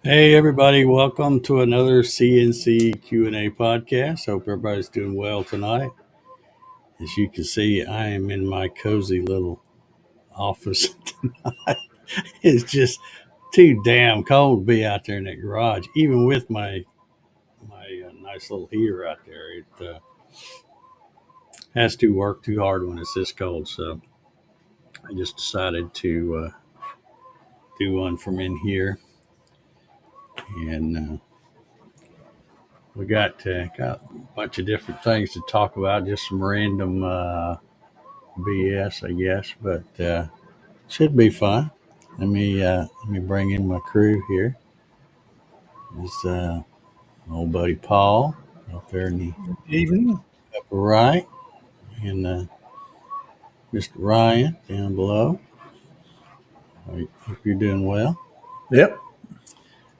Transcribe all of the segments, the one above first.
Hey everybody, welcome to another CNC Q A Podcast. Hope everybody's doing well tonight. As you can see, I am in my cozy little office tonight. It's just too damn cold to be out there in that garage, even with my nice little heater out there. It has to work too hard when it's this cold, so I just decided to do one from in here, and we got a bunch of different things to talk about, just some random BS, I guess, but should be fun. Let me bring in my crew here. There's my old buddy Paul up there in the Evening. upper right, and Mr. Ryan down below. I hope you're doing well. Yep.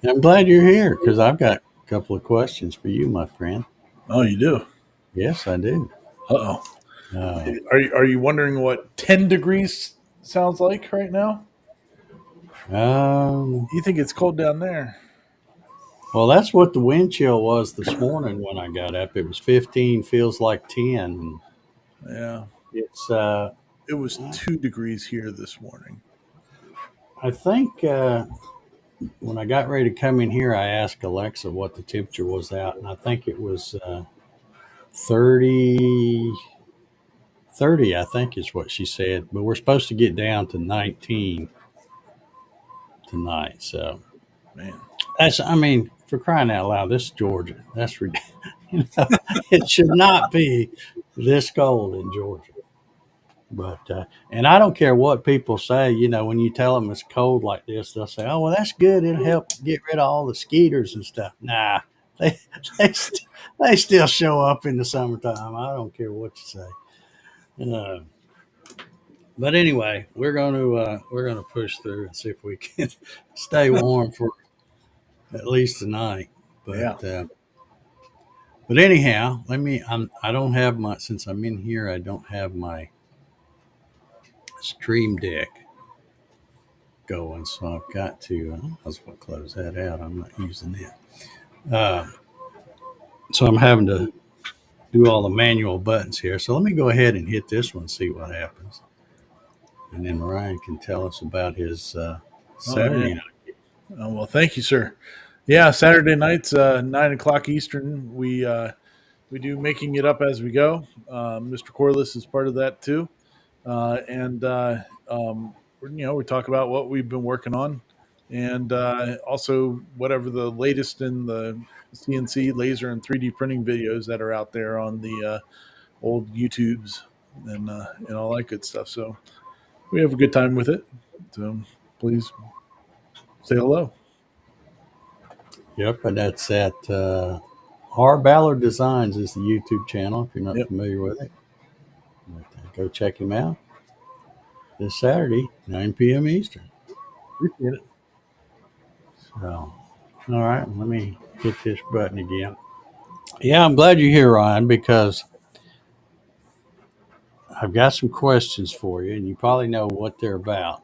And I'm glad you're here because I've got a couple of questions for you, my friend. Oh, you do. Yes, I do. Uh-oh. Uh, Are you wondering what 10 degrees sounds like right now? um, You think it's cold down there? well, that's what the wind chill was this morning when I got up. It was 15, feels like 10. Yeah. It's It was 2 degrees here this morning. I think when I got ready to come in here, I asked Alexa what the temperature was out, and I think it was 30, 30, I think is what she said. But we're supposed to get down to 19 tonight. So Man. I mean, for crying out loud, this is Georgia. That's ridiculous. You know, it should not be this cold in Georgia. But and I don't care what people say. You know, when you tell them it's cold like this, they'll say, "Oh, well, that's good. It'll help get rid of all the skeeters and stuff." Nah, they they still show up in the summertime. I don't care what you say. But anyway, we're gonna push through and see if we can stay warm for at least tonight. Yeah. But anyhow, I don't have my since I'm in here. I don't have my stream deck going, so I've got to. I was going to close that out. I'm not using it, so I'm having to do all the manual buttons here. So let me go ahead and hit this one, see what happens, and then Ryan can tell us about his Saturday night. Oh, well, thank you, sir. Yeah, Saturday nights, 9 o'clock Eastern. We do making it up as we go. Mr. Corliss is part of that too, and we talk about what we've been working on, and also whatever the latest in the CNC laser and 3D printing videos that are out there on the old YouTubes and all that good stuff. So we have a good time with it. So please say hello. Yep, and that's at R Ballard Designs is the YouTube channel. If you're not Yep. familiar with it, but, go check him out this Saturday, 9 p.m. Eastern. Appreciate it. So, all right, let me hit this button again. Yeah, I'm glad you're here, Ryan, because I've got some questions for you, and you probably know what they're about.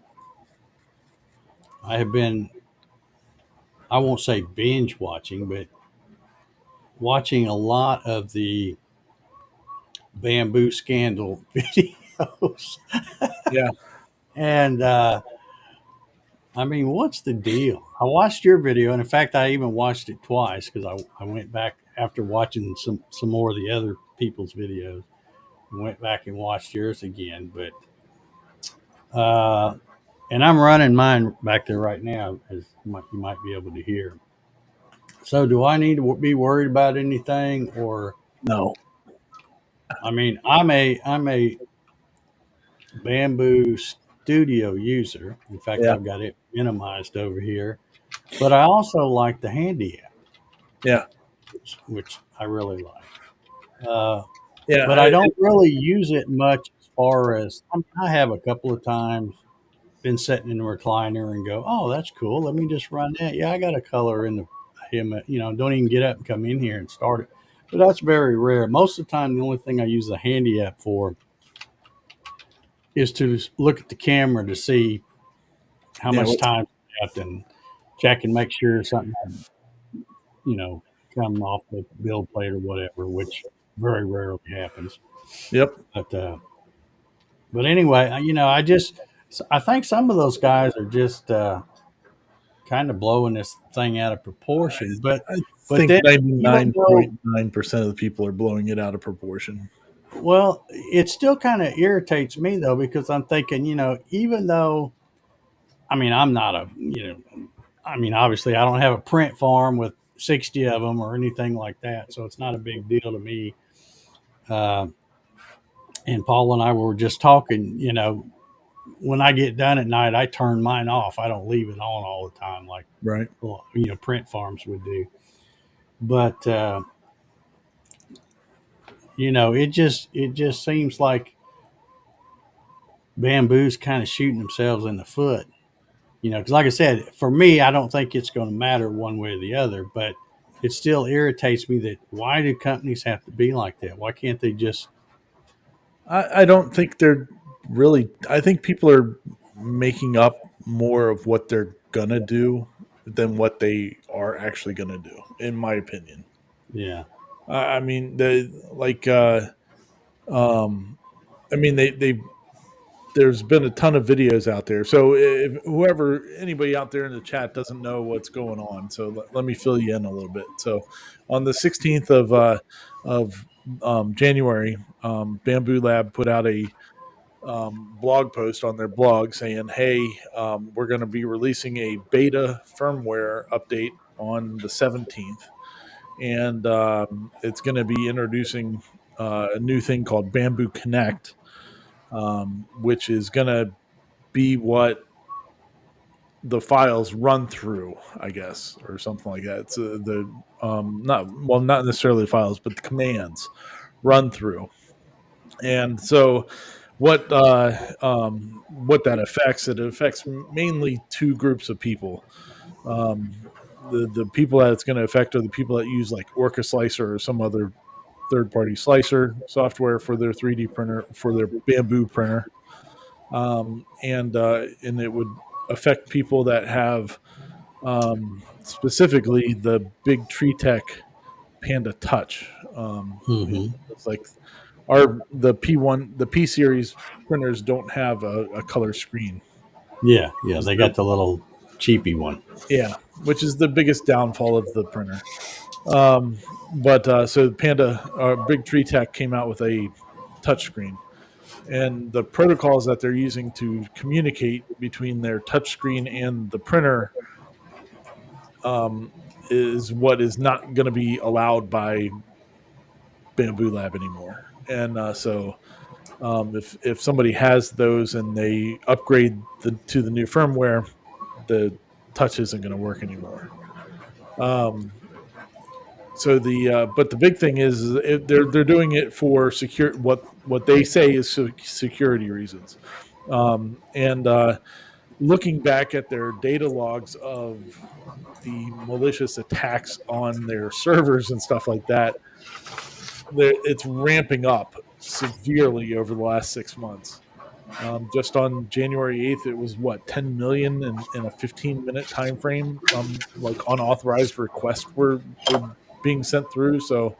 I have been, I won't say binge watching, but watching a lot of the bamboo scandal videos. Yeah. And I mean, what's the deal? I watched your video, and in fact, I even watched it twice because I went back after watching some more of the other people's videos. Went back and watched yours again, but and I'm running mine back there right now, as you might be able to hear. So, do I need to be worried about anything, or No. I mean, I'm a Bamboo Studio user. In fact, Yeah. I've got it minimized over here, but I also like the Handy app, Yeah. which I really like. Uh, Yeah. but I don't really use it much as far as I have a couple of times been sitting in the recliner and go, "Oh, that's cool. Let me just run that." Yeah, I got a color in the him. Don't even get up and come in here and start it. But that's very rare. Most of the time, the only thing I use the Handy app for is to look at the camera to see how Yeah. much time left and check and make sure something, you know, coming off the build plate or whatever, which very rarely happens. Yep. But anyway, I think some of those guys are just kind of blowing this thing out of proportion. I But think then even though, 99.9% of the people are blowing it out of proportion. well, it still kind of irritates me though because I'm thinking, even though I mean I'm not a I mean obviously I don't have a print farm with 60 of them or anything like that, so it's not a big deal to me. Uh, and Paul and I were just talking, when I get done at night, I turn mine off. I don't leave it on all the time like Right. well, print farms would do. But it just seems like Bamboo's kind of shooting themselves in the foot. Because like I said, for me, I don't think it's going to matter one way or the other. But it still irritates me that why do companies have to be like that? Why can't they just? I don't think they're really, I think people are making up more of what they're going to do than what they are actually going to do, in my opinion. Yeah, I mean, um, I mean, there's been a ton of videos out there. So if anybody out there in the chat doesn't know what's going on, so let me fill you in a little bit. So on the 16th of January, Bamboo Lab put out a blog post on their blog saying, "Hey, we're going to be releasing a beta firmware update on the 17th, and it's going to be introducing a new thing called Bamboo Connect, which is going to be what the files run through, I guess, or something like that. It's the not necessarily files, but the commands run through." And so what that affects, it affects mainly two groups of people. The people that it's going to affect are the people that use like Orca Slicer or some other third party slicer software for their 3D printer, for their Bamboo printer. And it would affect people that have specifically the big Tree Tech Panda Touch. hmm It's like the P series printers don't have a color screen. yeah. They got the little cheapy one. Yeah, which is the biggest downfall of the printer. But so Panda, Big Tree Tech came out with a touchscreen, and the protocols that they're using to communicate between their touchscreen and the printer is what is not going to be allowed by Bamboo Lab anymore. And if somebody has those and they upgrade to the new firmware, the touch isn't going to work anymore. But the big thing is they're doing it for what they say is security reasons. And looking back at their data logs of the malicious attacks on their servers and stuff like that, it's ramping up severely over the last 6 months. Just on January 8th, it was 10 million in a 15-minute time frame. Like unauthorized requests were being sent through. So,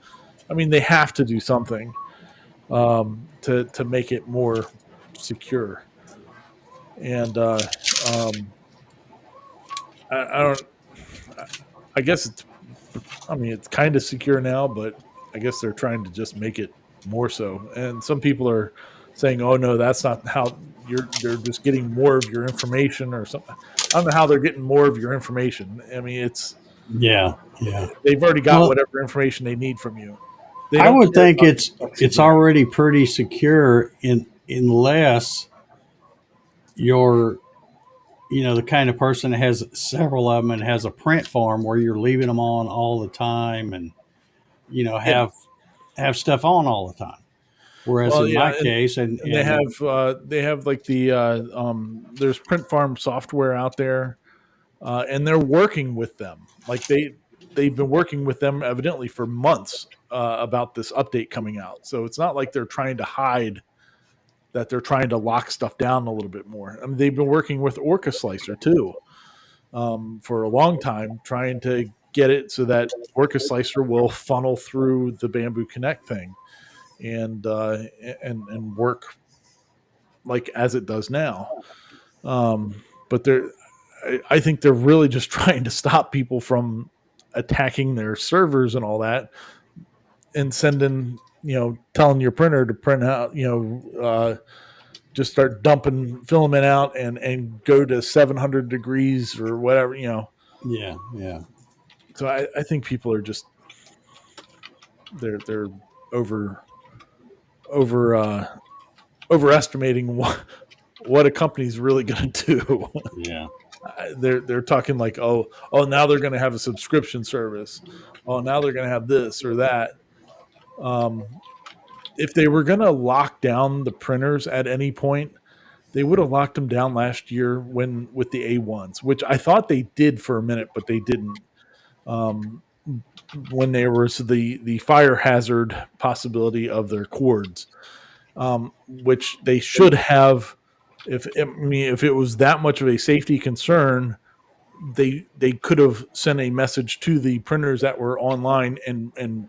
I mean, they have to do something to make it more secure. And I don't. I guess it's. I mean, it's kind of secure now, but I guess they're trying to just make it more so. And some people are saying, "Oh no, that's not how they're just getting more of your information or something." I don't know how they're getting more of your information. I mean, Yeah. they've already got Well, whatever information they need from you. They I don't would care think about it's security. already pretty secure unless you're the kind of person that has several of them and has a print farm where you're leaving them on all the time and Yeah. have stuff on all the time. Whereas Well, in yeah, my case, and and they have like there's print farm software out there, and they're working with them. Like they've been working with them evidently for months about this update coming out. So it's not like they're trying to hide that they're trying to lock stuff down a little bit more. I mean, they've been working with Orca Slicer too. for a long time, trying to get it so that Orca Slicer will funnel through the Bamboo Connect thing and work like as it does now. But I think they're really just trying to stop people from attacking their servers and all that, and sending, telling your printer to print out, just start dumping filament out and go to 700 degrees or whatever, Yeah. Yeah. So I think people are just they're overestimating what a company's really going to do. Yeah. They're talking like, oh, now they're going to have a subscription service. Oh, now they're going to have this or that. If they were going to lock down the printers at any point, they would have locked them down last year with the A1s, which I thought they did for a minute, but they didn't. When there was the fire hazard possibility of their cords, which they should have. If it was that much of a safety concern, they could have sent a message to the printers that were online and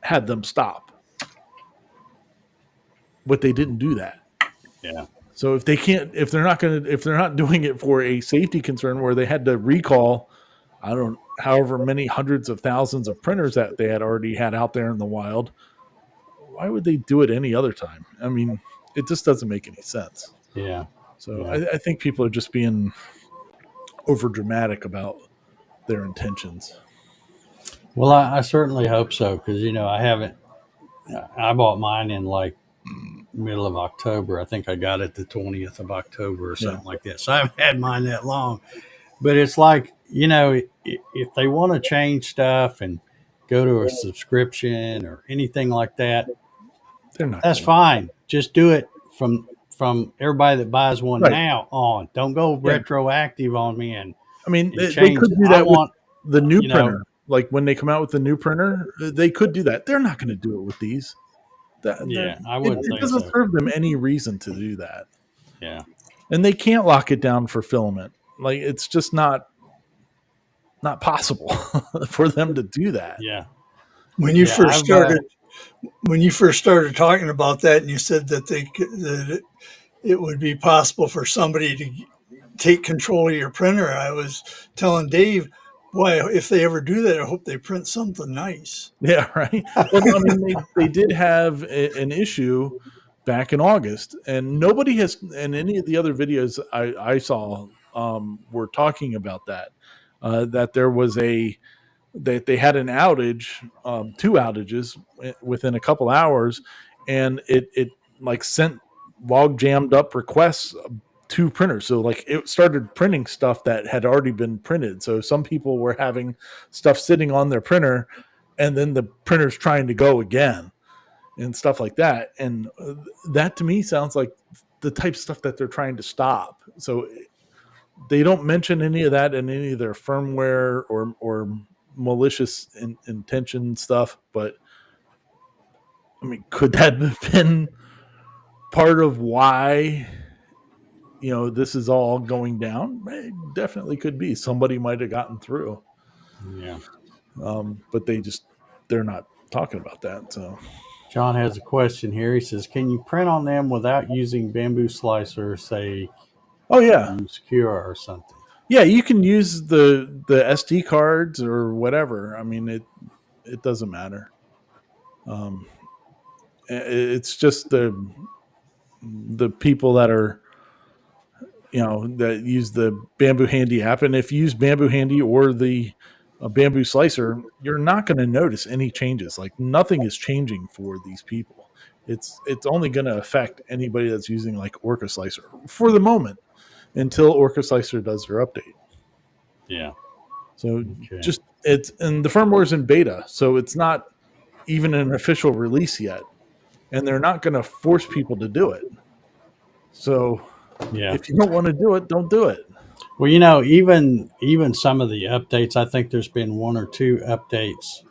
had them stop. But they didn't do that. Yeah. So if they're not doing it for a safety concern where they had to recall, however many hundreds of thousands of printers that they had already had out there in the wild, why would they do it any other time? I mean, it just doesn't make any sense. Yeah. So yeah. I think people are just being over dramatic about their intentions. Well, I certainly hope so, because I bought mine in like middle of October. I think I got it the 20th of October or something like that. So I haven't had mine that long. But it's like, if they want to change stuff and go to a subscription or anything like that, that's fine. Just do it from everybody that buys one now on. Don't go retroactive on me. And I mean, they could do that with the new printer. Like when they come out with the new printer, they could do that. They're not going to do it with these. I wouldn't. It doesn't serve them any reason to do that. Yeah, and they can't lock it down for filament. Like it's just not possible for them to do that. Yeah. When you first started talking about that, and you said that it would be possible for somebody to take control of your printer, I was telling Dave, boy, if they ever do that, I hope they print something nice. Yeah, right. Well, I mean, they did have an issue back in August, and nobody has, in any of the other videos I saw, were talking about that there was that they had an outage, 2 outages within a couple hours, and it like sent log jammed up requests to printers. So like it started printing stuff that had already been printed. So some people were having stuff sitting on their printer, and then the printer's trying to go again and stuff like that. And that to me sounds like the type of stuff that they're trying to stop. So they don't mention any of that in any of their firmware or malicious intention stuff. But I mean, could that have been part of why this is all going down? It definitely could be. Somebody might have gotten through. Yeah. But they're not talking about that. So John has a question here. He says, can you print on them without using Bamboo Slicer, say, Secure or something? Yeah, you can use the SD cards or whatever. I mean, it doesn't matter. It's just the people that are, that use the Bamboo Handy app. And if you use Bamboo Handy or the Bamboo Slicer, you're not going to notice any changes. Like nothing is changing for these people. It's only going to affect anybody that's using like Orca Slicer for the moment until Orca Slicer does their update. Yeah. So and the firmware is in beta, so it's not even an official release yet, and they're not going to force people to do it. So if you don't want to do it, don't do it. Well, even some of the updates, I think there's been 1 or 2 updates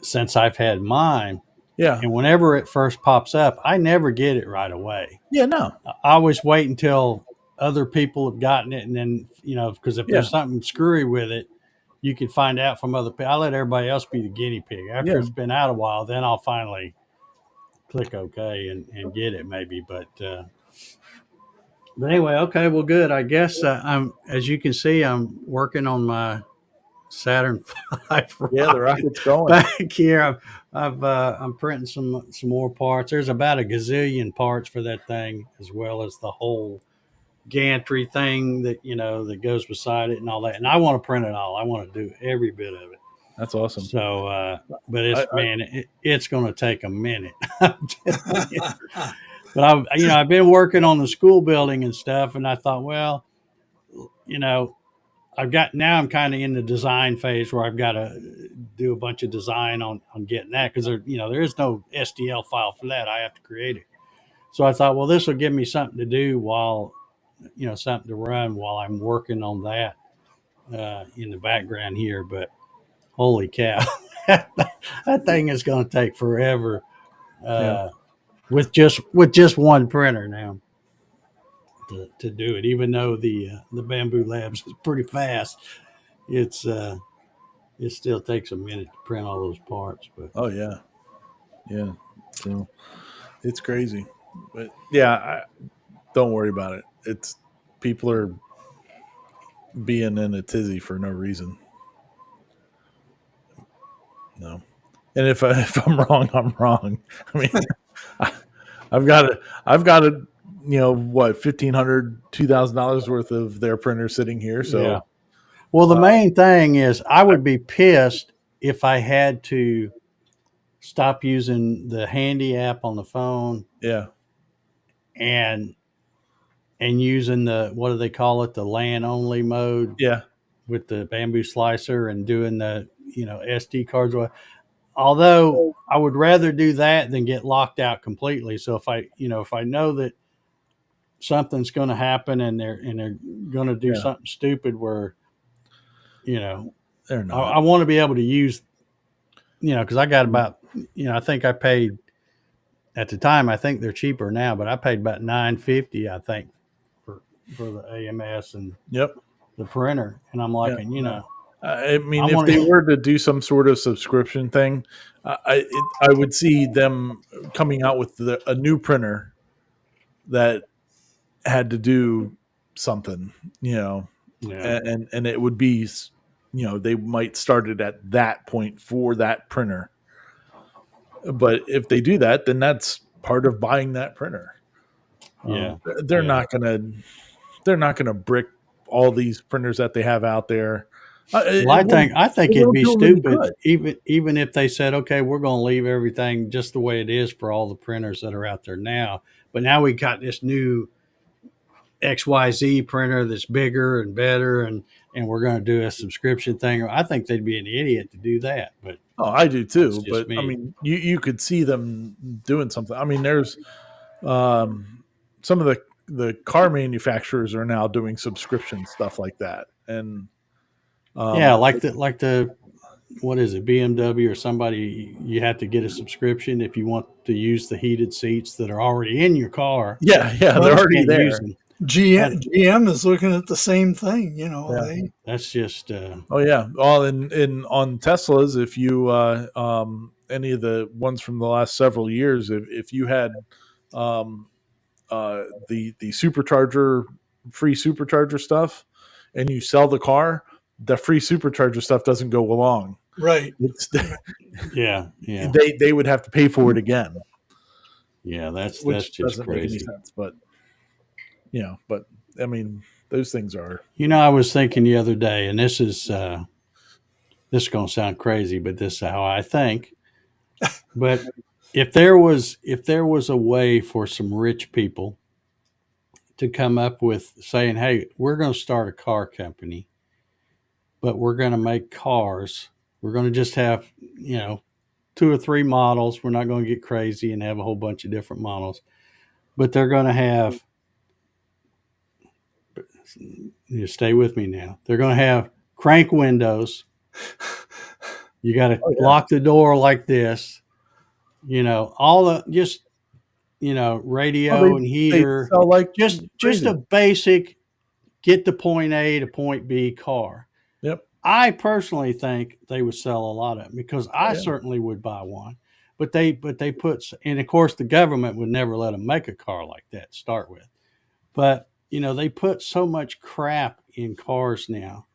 since I've had mine. Yeah. And whenever it first pops up, I never get it right away. Yeah, no. I always wait until other people have gotten it, and then because if Yeah. there's something screwy with it, you can find out from other people. I let everybody else be the guinea pig. After Yeah. it's been out a while, then I'll finally click OK and get it maybe. But anyway, okay, well, good. I guess I'm, as you can see, I'm working on my Saturn V Yeah, the rocket rocket's going. back here. I'm printing some more parts. There's about a gazillion parts for that thing, as well as the whole gantry thing that that goes beside it and all that. And I want to print it all. I want to do every bit of it. That's awesome. So, but it's it's going to take a minute. But I've been working on the school building and stuff, and I thought, well, I'm kind of in the design phase where I've got to do a bunch of design on getting that, because there is no STL file for that. I have to create it. So I thought, well, this will give me something to do while, something to run while I'm working on that in the background here. But holy cow, that thing is going to take forever with just one printer now to do it. Even though the Bamboo Labs is pretty fast, it still takes a minute to print all those parts. But oh yeah, so it's crazy. But yeah, don't worry about it. It's people are being in a tizzy for no reason. No, and if I'm wrong, I'm wrong. I mean, I've got what, $1,500, $2,000 worth of their printer sitting here. So, yeah. Well, the main thing is I would be pissed if I had to stop using the Handy app on the phone. Yeah. And using the, what do they call it, the LAN only mode. Yeah. With the Bamboo Slicer and doing the SD cards. Although I would rather do that than get locked out completely. So if I know that something's going to happen and they're going to do something stupid where they're not. I want to be able to use, because I got about, I think I paid at the time. I think they're cheaper now, but I paid about $950, I think, for the AMS and the printer. And I'm like, I mean, if they were to do some sort of subscription thing, I would see them coming out with a new printer that had to do something, and it would be, they might start it at that point for that printer. But if they do that, then that's part of buying that printer. They're not gonna brick all these printers that they have out there. Well, I think it'd be stupid, even if they said, okay, we're going to leave everything just the way it is for all the printers that are out there now. But now we got this new XYZ printer that's bigger and better, and we're going to do a subscription thing. I think they'd be an idiot to do that. But I do too. But me. I mean, you could see them doing something. I mean, there's some of the car manufacturers are now doing subscription stuff like that, and like the what is it, BMW or somebody, you have to get a subscription if you want to use the heated seats that are already in your car. Yeah, they're already there. GM is looking at the same thing, That's just on Teslas, if you any of the ones from the last several years, if you had the supercharger, free supercharger stuff, and you sell the car, the free supercharger stuff doesn't go along. Right. They would have to pay for it again. Yeah, that's just doesn't crazy. Make any sense, but but I mean, those things are. I was thinking the other day, and this is going to sound crazy, but this is how I think. But if there was a way for some rich people to come up with saying, hey, we're going to start a car company, but we're going to make cars. We're going to just have, 2 or 3 models. We're not going to get crazy and have a whole bunch of different models, but they're going to have, stay with me now. They're going to have crank windows. You got to lock the door like this, all the, just radio and they heater, sell like just crazy. a basic get to point A to point B car. Yep. I personally think they would sell a lot of them because I Yeah. certainly would buy one. But they put, and of course the government would never let them make a car like that to start with. But they put so much crap in cars now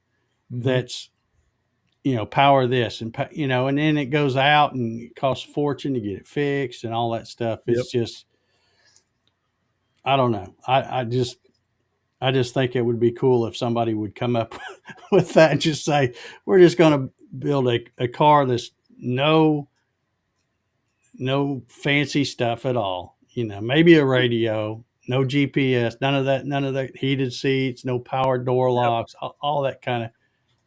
that's power this and and then it goes out and it costs a fortune to get it fixed and all that stuff. It's Yep. just, I don't know. I just think it would be cool if somebody would come up with that and just say, we're just going to build a car that's no fancy stuff at all. Maybe a radio, no GPS, none of that heated seats, no power door locks, all that kind of,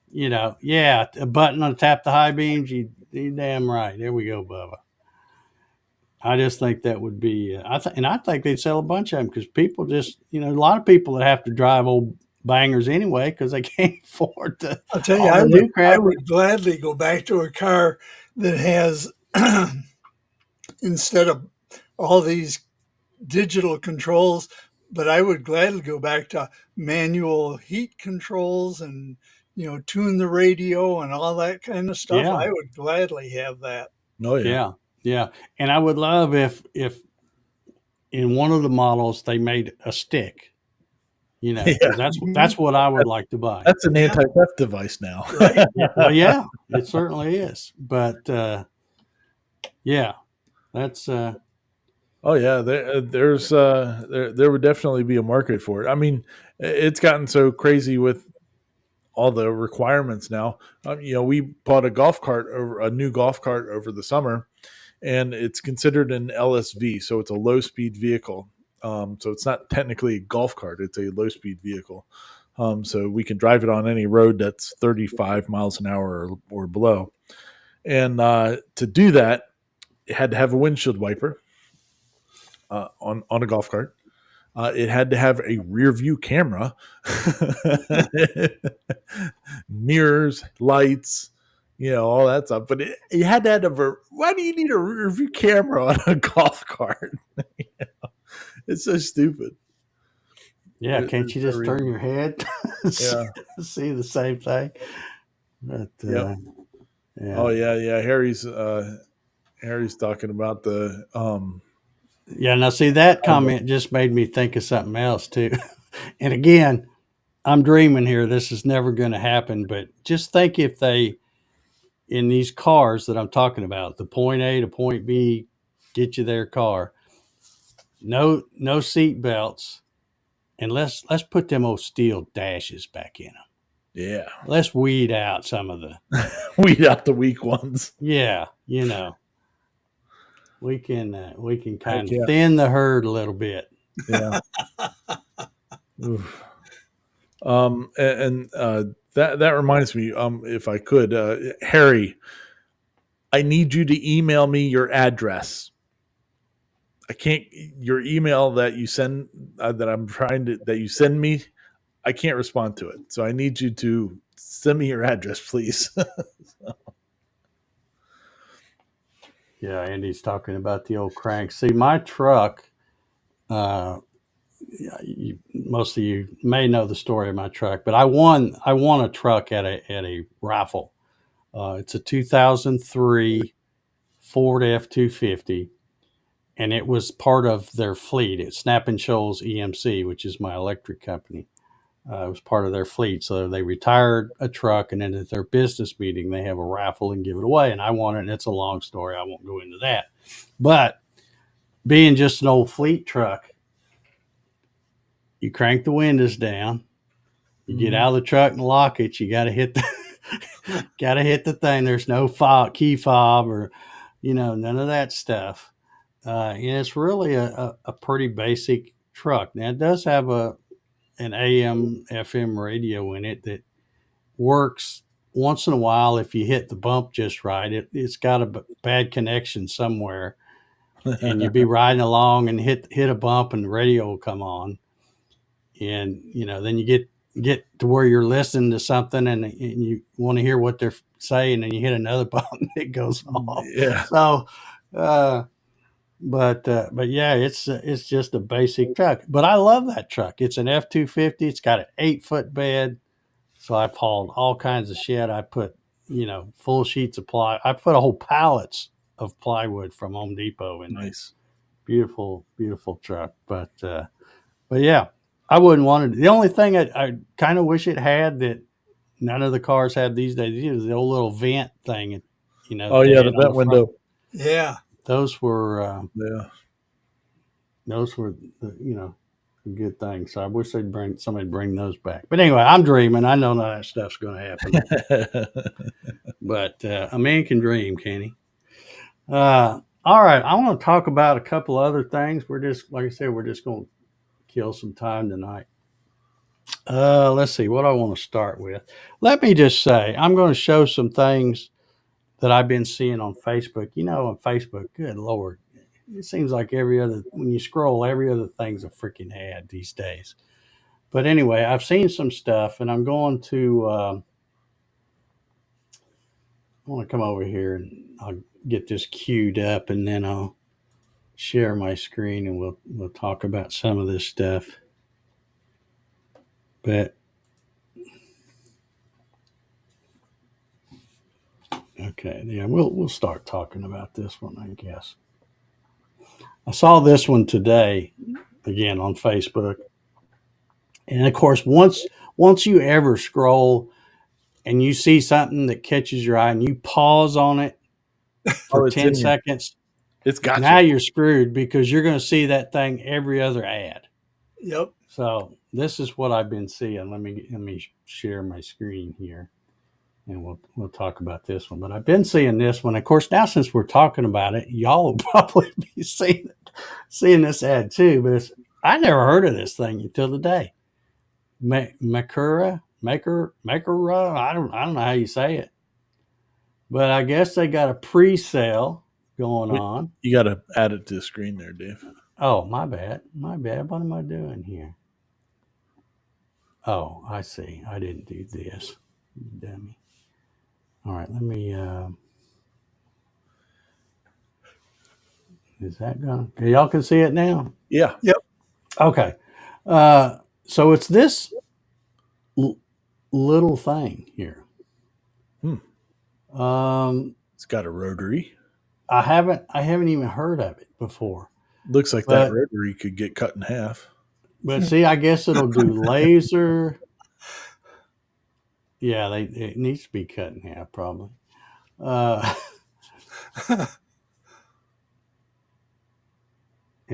yeah, a button on tap the high beams. You damn right. There we go, Bubba. I just think that would be, and I think they'd sell a bunch of them because people just, a lot of people that have to drive old bangers anyway because they can't afford to. I'll tell you, all the new I crap. would gladly go back to a car that has, instead of all these digital controls, but I would gladly go back to manual heat controls and, tune the radio and all that kind of stuff. Yeah. I would gladly have that. Oh yeah. Yeah, yeah, and I would love if in one of the models they made a stick. 'cause that's what I would like to buy. That's an anti-theft device now. Right. Well, yeah, it certainly is. But yeah, that's Oh yeah, there would definitely be a market for it. I mean, it's gotten so crazy with all the requirements now. We bought a new golf cart over the summer, and it's considered an LSV, so it's a low speed vehicle. So it's not technically a golf cart; it's a low speed vehicle. So we can drive it on any road that's 35 miles an hour or below. And to do that, it had to have a windshield wiper on a golf cart. It had to have a rear view camera, mirrors, lights, all that stuff. But you had to have why do you need a rear view camera on a golf cart? It's so stupid. yeah. Can't you just turn your head, see the same thing? But Yep. yeah. Oh yeah. Harry's talking about the Yeah, now see that comment just made me think of something else too. And again, I'm dreaming here. This is never going to happen, but just think if they, in these cars that I'm talking about, the point A to point B, get you their car, no seat belts, and let's put them old steel dashes back in them. Yeah. Let's weed out some of the weed out the weak ones. Yeah, we can kind of thin the herd a little bit. Yeah. That reminds me, if I could, Harry, I need you to email me your address. I can't, your email that you send, that you send me, I can't respond to it. So I need you to send me your address, please. Yeah, Andy's talking about the old crank. See, my truck, most of you may know the story of my truck, but I won a truck at a raffle. It's a 2003 Ford F-250, and it was part of their fleet. It's Snap and Shoals EMC, which is my electric company. It was part of their fleet. So they retired a truck, and then at their business meeting, they have a raffle and give it away. And I won it, and it's a long story. I won't go into that. But being just an old fleet truck, you crank the windows down, you get out of the truck and lock it. You got to hit the thing. There's no key fob or, none of that stuff. And it's really a pretty basic truck. Now it does have an AM FM radio in it that works once in a while if you hit the bump just right. It's got a bad connection somewhere, and you'll be riding along and hit a bump and the radio will come on, and then you get to where you're listening to something and you want to hear what they're saying, and you hit another bump and it goes off. Yeah. So But yeah, it's just a basic truck. But I love that truck. It's an F-250. It's got an 8-foot bed. So I've hauled all kinds of shit. I put, full sheets of ply. I put a whole pallets of plywood from Home Depot in there. Nice. Beautiful, beautiful truck. But yeah, I wouldn't want it. The only thing I kind of wish it had that none of the cars have these days is the old little vent thing. Oh They yeah, the had on vent the front. window. Yeah. Those were Yeah. a good thing. So I wish somebody bring those back. But anyway, I'm dreaming. I know none of that stuff's going to happen. But a man can dream, can he? All right, I want to talk about a couple other things. We're just, like I said, we're just going to kill some time tonight. Let's see what I want to start with. Let me just say, I'm going to show some things that I've been seeing on Facebook. On Facebook, good Lord, it seems like when you scroll, every other thing's a freaking ad these days. But anyway, I've seen some stuff, and I'm going to, I want to come over here and I'll get this queued up, and then I'll share my screen and we'll talk about some of this stuff. But okay, yeah, we'll start talking about this one, I guess. I saw this one today again on Facebook. And of course, once you ever scroll and you see something that catches your eye and you pause on it for 10 seconds, it's got now you. you're screwed because you're going to see that thing every other ad. Yep. So this is what I've been seeing. Let me share my screen here, and we'll talk about this one. But I've been seeing this one. Of course, now since we're talking about it, y'all will probably be seeing this ad too. But I never heard of this thing until today. Makura. I don't know how you say it, but I guess they got a pre-sale going on. You got to add it to the screen there, Dave. Oh, my bad. What am I doing here? Oh, I see. I didn't do this, dummy. All right, let me. Is that gonna? Y'all can see it now. Yeah. Yep. Okay. So it's this little thing here. It's got a rotary. I haven't even heard of it before. Looks like that rotary could get cut in half. But see, I guess it'll do laser. Yeah, it needs to be cut in half, probably. And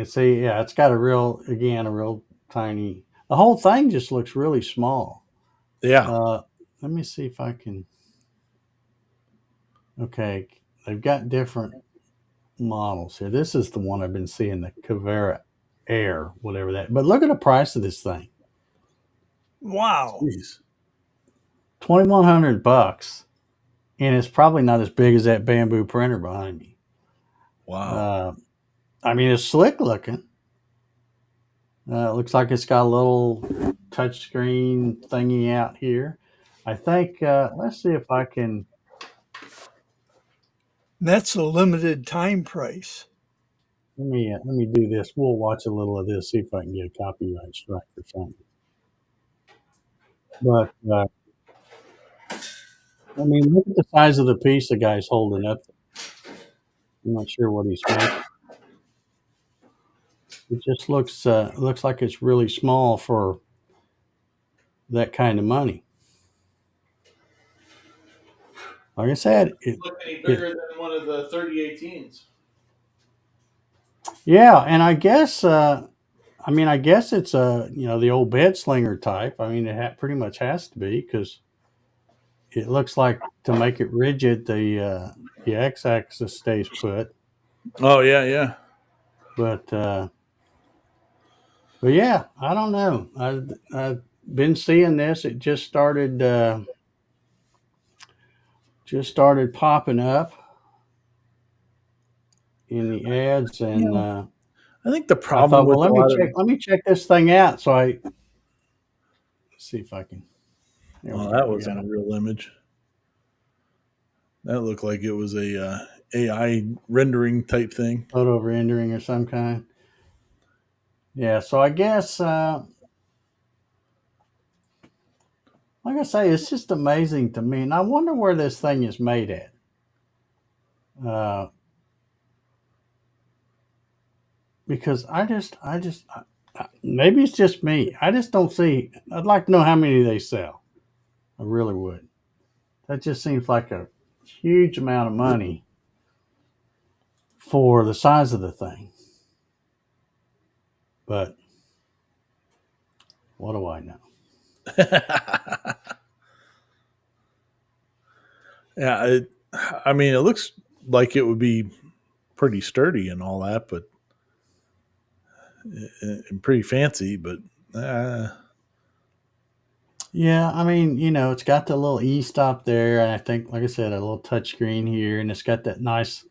see, yeah, it's got a real tiny. The whole thing just looks really small. Yeah. Let me see if I can. Okay, they've got different models here. This is the one I've been seeing, the Cavera Air, whatever that. But look at the price of this thing. Wow. Jeez. $2,100, and it's probably not as big as that bamboo printer behind me. Wow. I mean, it's slick looking. It looks like it's got a little touch screen thingy out here. I think, let's see if I can. That's a limited time price. Let me do this. We'll watch a little of this, see if I can get a copyright strike or something. But, I mean, look at the size of the piece the guy's holding up. I'm not sure what he's making. It just looks like it's really small for that kind of money. Like I said, look any bigger than one of the 3018s. Yeah, and I guess it's the old bed slinger type. I mean, it pretty much has to be because it looks like to make it rigid, the x-axis stays put. Oh yeah. But yeah, I don't know. I've been seeing this. It just started popping up in the ads, and I think the problem with let me check this thing out. So let's see if I can. That wasn't a real image. That looked like it was a AI rendering type thing. photo rendering or some kind. Yeah, so I guess, like I say, it's just amazing to me, and I wonder where this thing is made at. Uh, because maybe it's just me. I just don't see. I'd like to know how many they sell. I really would. That just seems like a huge amount of money for the size of the thing. But what do I know? Yeah, I mean, it looks like it would be pretty sturdy and all that, but and pretty fancy. But uh, Yeah, I mean, it's got the little e stop there, and I think, like I said, a little touch screen here, and it's got that nice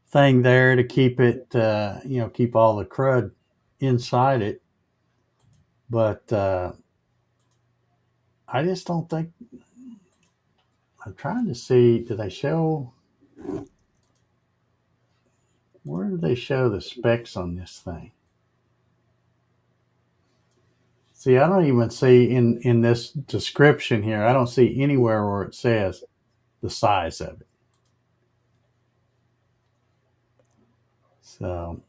thing there to keep it, keep all the crud inside it. But I just don't think. I'm trying to see. Do they show? Where do they show the specs on this thing? See, I don't even see in this description here. I don't see anywhere where it says the size of it. So,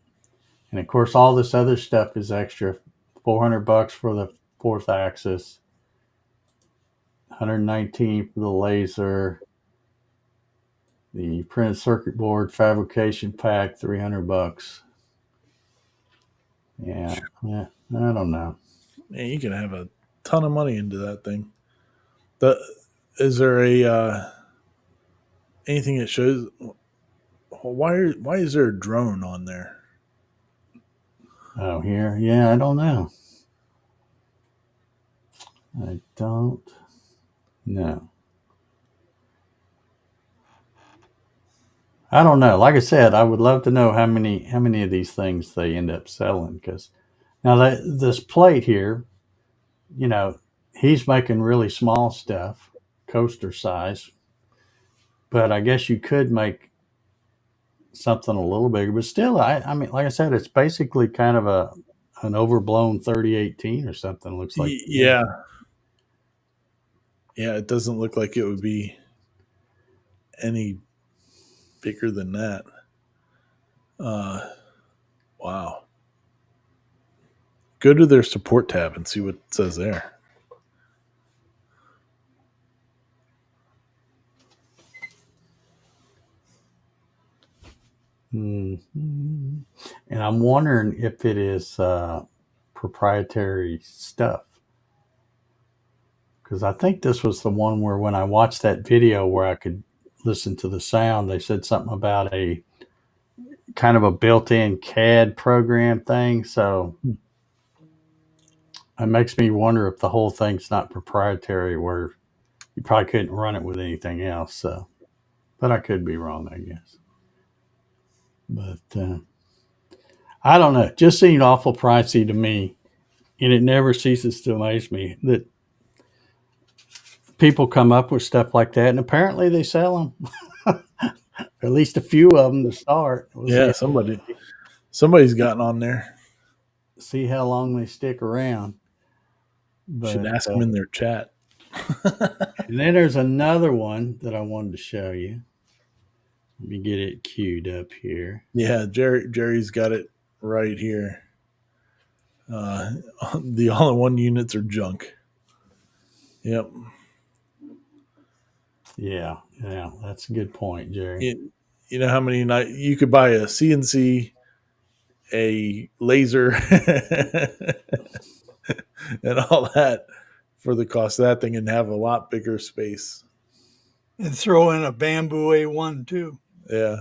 and of course, all this other stuff is extra. $400 for the fourth axis, 119 for the laser, the printed circuit board fabrication pack, $300. Yeah, I don't know. man, you can have a ton of money into that thing. Is there a anything that shows why is there a drone on there? Oh, here, yeah, I don't know. I don't know. I don't know. Like I said, I would love to know how many of these things they end up selling. Because now this plate here, you know, he's making really small stuff, coaster size. But I guess you could make something a little bigger. But still, I mean, like I said, it's basically kind of an overblown 3018 or something. Looks like to me. Yeah, yeah. It doesn't look like it would be any bigger than that. Uh, wow. Go to their support tab and see what it says there. Mm-hmm. And I'm wondering if it is proprietary stuff. Because I think this was the one where when I watched that video where I could listen to the sound, they said something about a kind of a built-in CAD program thing. So it makes me wonder if the whole thing's not proprietary, where you probably couldn't run it with anything else. So, but I could be wrong, I guess. But I don't know. It just seemed awful pricey to me, and it never ceases to amaze me that people come up with stuff like that, and apparently they sell them. At least a few of them to start. We'll Yeah, somebody's gotten on there. see how long they stick around. Should But ask them in their chat. and then there's another one that I wanted to show you. Let me get it queued up here. Yeah, Jerry's got it right here. The all-in-one units are junk. Yep. Yeah, that's a good point, Jerry. You know how many you could buy a CNC, a laser, and all that for the cost of that thing, and have a lot bigger space. And throw in a bamboo A1 too. Yeah.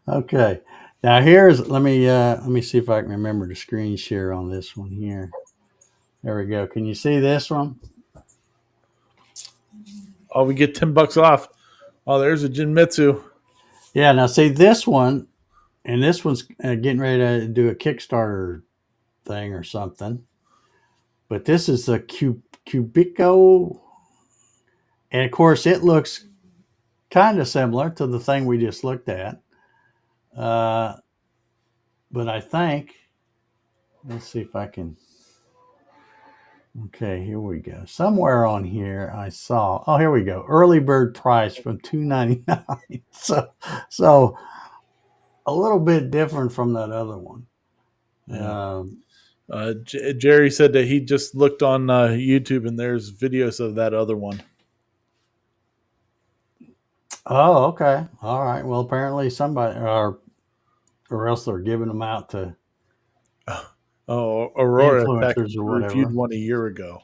Okay. Now here's let me see if I can remember to screen share on this one here. There we go. Can you see this one? Oh, we get $10 off. Oh, there's a Jinmitsu. Yeah. Now see this one, and this one's getting ready to do a Kickstarter thing or something. But this is a Cubico, and of course it looks kind of similar to the thing we just looked at. But I think, let's see if I can. Okay, here we go. Somewhere on here I saw. Oh, here we go. Early bird price from $299. So a little bit different from that other one. Yeah. Jerry said that he just looked on YouTube and there's videos of that other one. Oh, okay. All right. Well, apparently somebody, or else they're giving them out to Oh, Aurora influencers or whatever. reviewed one a year ago.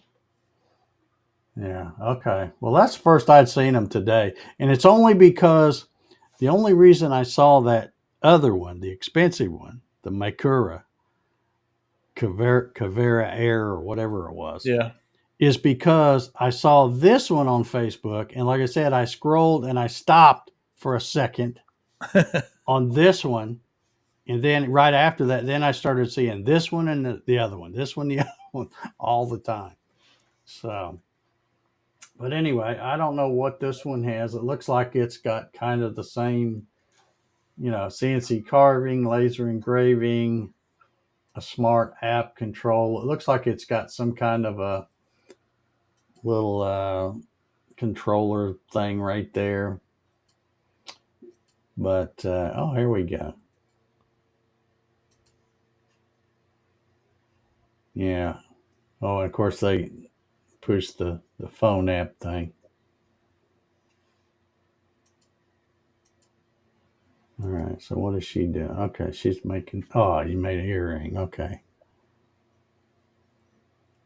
Yeah. Okay. Well, that's the first I'd seen them today, and it's only because the only reason I saw that other one, the expensive one, the Makura Kavera Air or whatever it was, Yeah. is because I saw this one on Facebook, and like I said, I scrolled and I stopped for a second on this one, and then right after that, then I started seeing this one and the other one, this one, the other one, all the time. So, but anyway, I don't know what this one has. It looks like it's got kind of the same, CNC carving, laser engraving, a smart app control. It looks like it's got some kind of a little controller thing right there. But here we go. Yeah. Oh, and of course they push the phone app thing. All right. So what is she doing? Okay, she's making. Oh, you made an earring. Okay.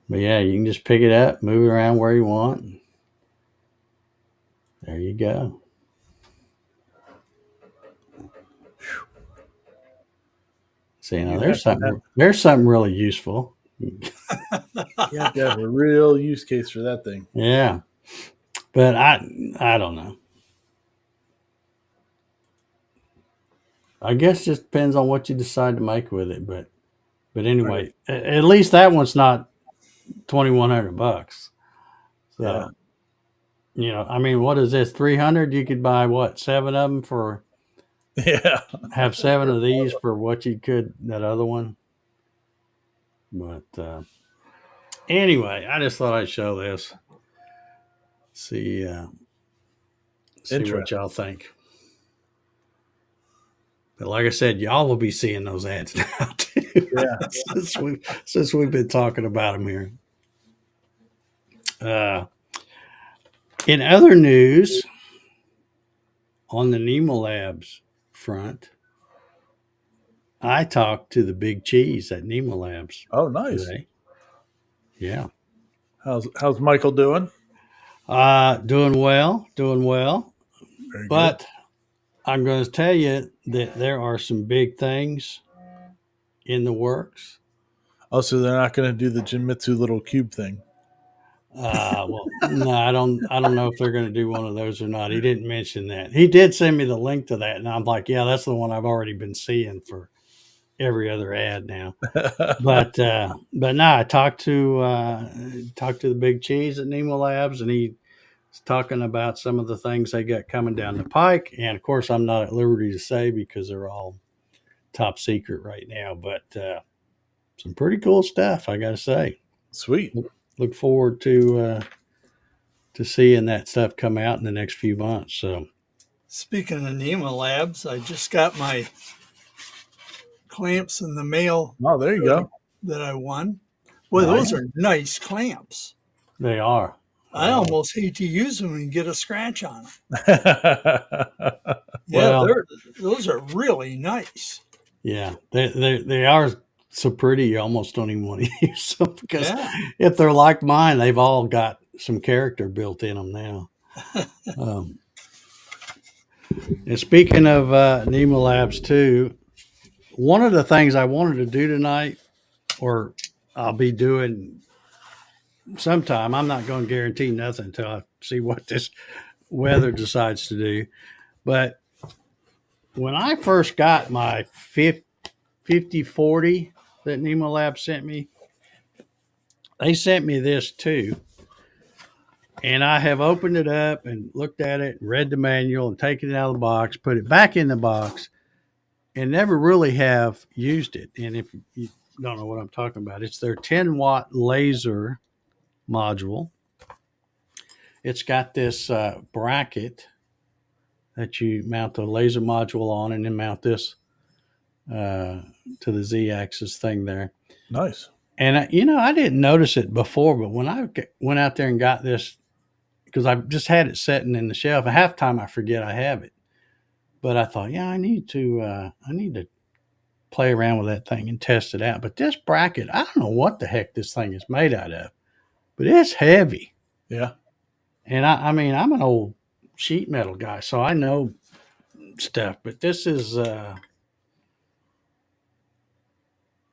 But yeah, you can just pick it up, move it around where you want. There you go. See, now there's something really useful. You have to have a real use case for that thing. Yeah, but I don't know. I guess it just depends on what you decide to make with it. But anyway, at least that one's not $2,100. So I mean, what is this? 300? You could buy what, 7 of them for? Yeah. Have 7 of these for what you could that other one. But anyway, I just thought I'd show this. See what y'all think. But like I said, y'all will be seeing those ads now too. Yeah. since we've been talking about them here. In other news, on the NEMA Labs front, I talked to the big cheese at NEMA Labs. Oh, nice. Today. Yeah. How's Michael doing? Doing well. Very But good. I'm going to tell you that there are some big things in the works. Oh, so they're not going to do the Jinmitsu little cube thing. Well, no, I don't know if they're going to do one of those or not. He didn't mention that. He did send me the link to that, and I'm like, yeah, that's the one I've already been seeing for every other ad now. But no, I talked to the big cheese at NEMA Labs, and he was talking about some of the things they got coming down the pike. And of course, I'm not at liberty to say because they're all top secret right now. But some pretty cool stuff, I got to say. Sweet. Look forward to seeing that stuff come out in the next few months. So, speaking of NEMA Labs, I just got my clamps in the mail. Oh, there you go. That I won. Well, those are nice clamps. They are. I almost hate to use them and get a scratch on them. Yeah, those are really nice. Yeah, they are so pretty. You almost don't even want to use them because if they're like mine, they've all got some character built in them now. And speaking of NEMA Labs too, one of the things I wanted to do tonight, or I'll be doing sometime, I'm not going to guarantee nothing until I see what this weather decides to do. But when I first got my 5040 that NEMA Lab sent me, they sent me this too. And I have opened it up and looked at it, read the manual, and taken it out of the box, put it back in the box, and never really have used it. And if you don't know what I'm talking about, it's their 10-watt laser module. It's got this bracket that you mount the laser module on, and then mount this to the Z-axis thing there. Nice. And I didn't notice it before, but when I went out there and got this, because I've just had it sitting in the shelf, and half the time I forget I have it. But I thought, yeah, I need to play around with that thing and test it out. But this bracket, I don't know what the heck this thing is made out of, but it's heavy. Yeah. And I mean, I'm an old sheet metal guy, so I know stuff. But this is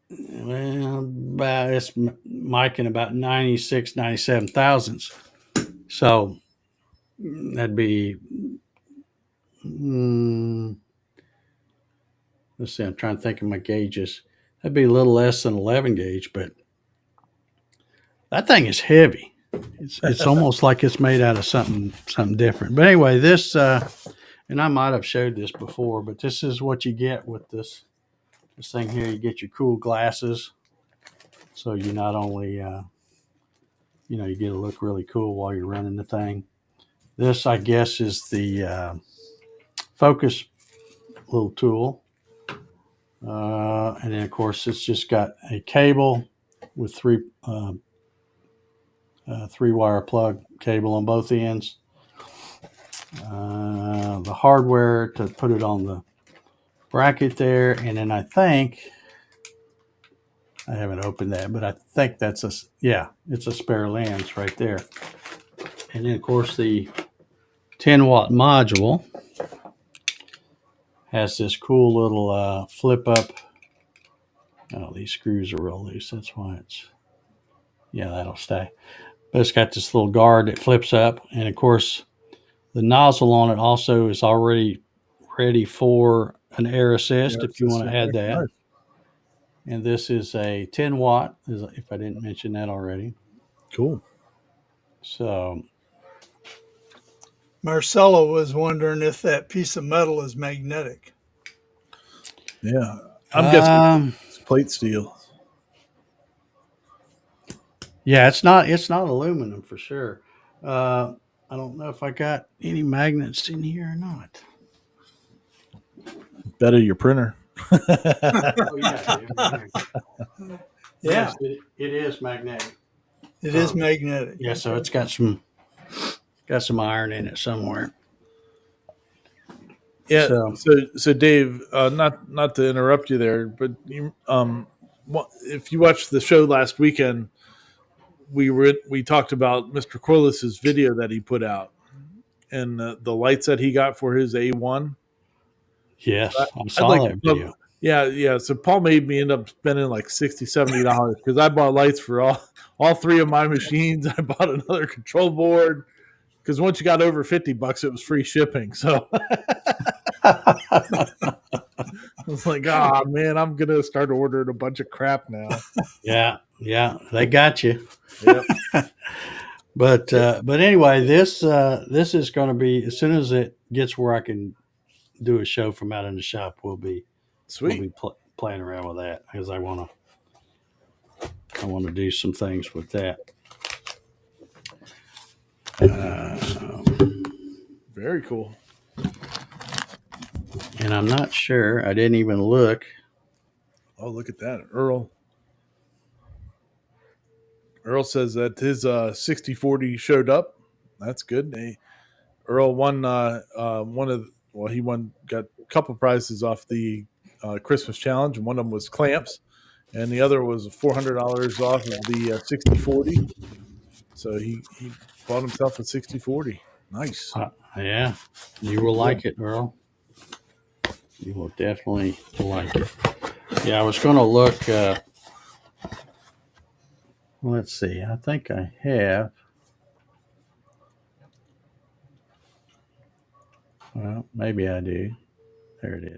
it's micing about 96, 97 thousandths. So that'd be, let's see, I'm trying to think of my gauges. That'd be a little less than 11 gauge, but that thing is heavy. It's almost like it's made out of something different. But anyway, this and I might have showed this before, but this is what you get with this thing here. You get your cool glasses, so you not only you get to look really cool while you're running the thing. This, I guess, is the focus little tool, and then of course it's just got a cable with three wire plug cable on both ends. The hardware to put it on the bracket there, and then I think I haven't opened that, but I think it's a spare lens right there. And then of course the 10-watt module has this cool little flip up. Oh, these screws are real loose. That's why that'll stay. But it's got this little guard that flips up, and of course the nozzle on it also is already ready for an air assist if you want to add that. Nice. And this is a 10 watt, if I didn't mention that already. Cool. So Marcelo was wondering if that piece of metal is magnetic. Yeah, I'm guessing it's plate steel. Yeah, it's not aluminum for sure. I don't know if I got any magnets in here or not. Better your printer. Oh, yeah. Yes, it is magnetic. It is magnetic. Yeah, so it's got some iron in it somewhere. Yeah. So Dave, not to interrupt you there, but if you watched the show last weekend, we talked about Mr. Corliss's video that he put out and the lights that he got for his A1. Yes, I saw that video. Yeah. So Paul made me end up spending like $60, $70 because I bought lights for all three of my machines. I bought another control board because once you got over $50, it was free shipping. So I was like, oh man, I'm gonna start ordering a bunch of crap now. Yeah, they got you. Yep. But anyway, this is going to be, as soon as it gets where I can do a show from out in the shop, we'll be playing around with that because I want to do some things with that. Very cool. And I'm not sure. I didn't even look. Oh, look at that, Earl. Earl says that his 6040 showed up. That's good. Earl won got a couple prizes off the Christmas challenge, and one of them was clamps, and the other was $400 off of the 6040. So he bought himself a 6040. Nice. Yeah, you will like it, Earl. You will definitely like it. Yeah, I was going to look. Let's see. I think I have. Well, maybe I do. There it is.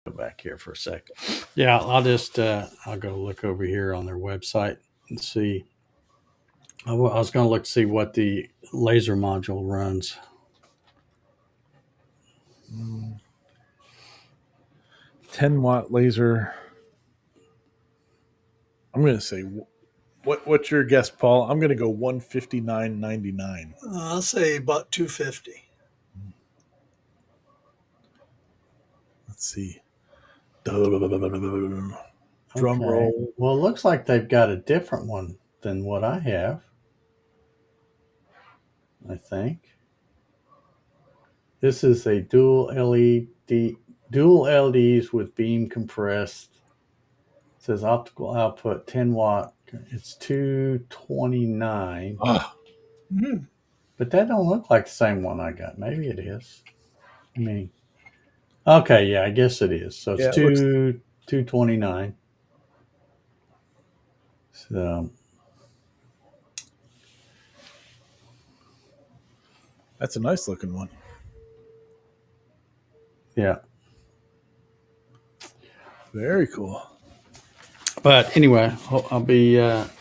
Go back here for a second. Yeah, I'll just I'll go look over here on their website and see. I was going to look to see what the laser module runs. 10-watt laser. I'm going to say, what's your guess, Paul? I'm going to go 159.99. I'll say about 250. Let's see. Drum Okay. roll. Well, it looks like they've got a different one than what I have. I think this is a dual LEDs with beam compressed. It says optical output 10 watt. It's 229. Oh, Hmm. But that don't look like the same one I got. Maybe it is. I mean, okay, yeah, I guess it is. So it's yeah, it looks, 229. So that's a nice looking one. yeah. Very cool. But anyway, I'll be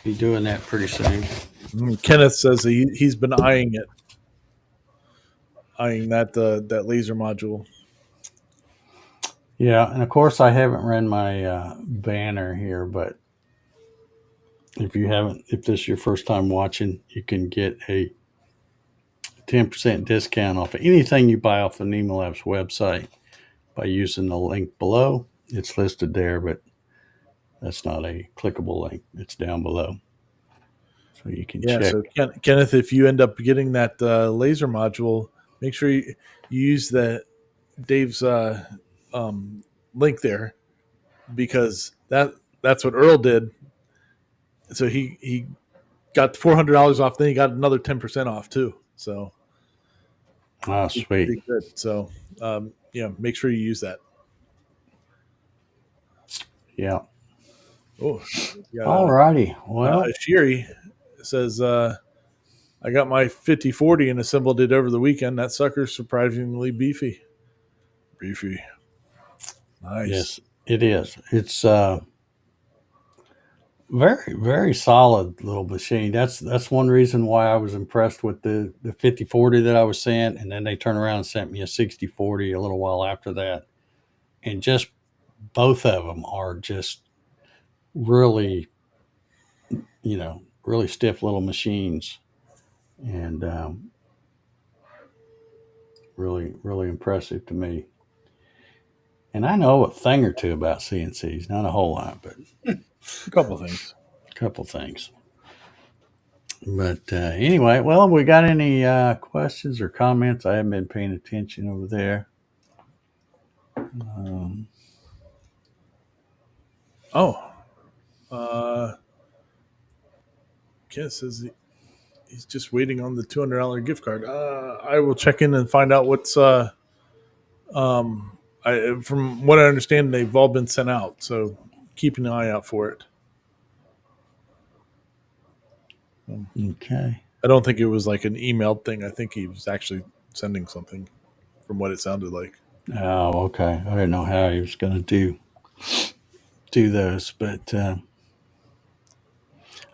doing that pretty soon. Kenneth says he's been eyeing that laser module. Yeah, and of course I haven't ran my banner here, but if this is your first time watching, you can get a 10% discount off of anything you buy off the NEMA Labs website by using the link below. It's listed there, but that's not a clickable link. It's down below. So you can check. So Kenneth, if you end up getting that laser module, make sure you use Dave's link there, because that's what Earl did. So he got $400 off. Then he got another 10% off too. So Sweet. pretty good. So make sure you use that. Yeah. Oh, All righty. Well, Shiri says, I got my 5040 and assembled it over the weekend. That sucker's surprisingly beefy. Beefy. Nice. yes, it is. It's very, very solid little machine. That's one reason why I was impressed with the 5040 that I was sent, and then they turned around and sent me a 6040 a little while after that, and just both of them are just really, really stiff little machines, and really, really impressive to me. And I know a thing or two about CNCs, not a whole lot, but A couple things. a couple things. But anyway, well, we got any questions or comments? I haven't been paying attention over there. Ken says he's just waiting on the $200 gift card. I will check in and find out what's. From what I understand, they've all been sent out, so keep an eye out for it. Okay. I don't think it was like an emailed thing. I think he was actually sending something, from what it sounded like. Oh, okay. I didn't know how he was going to do those, but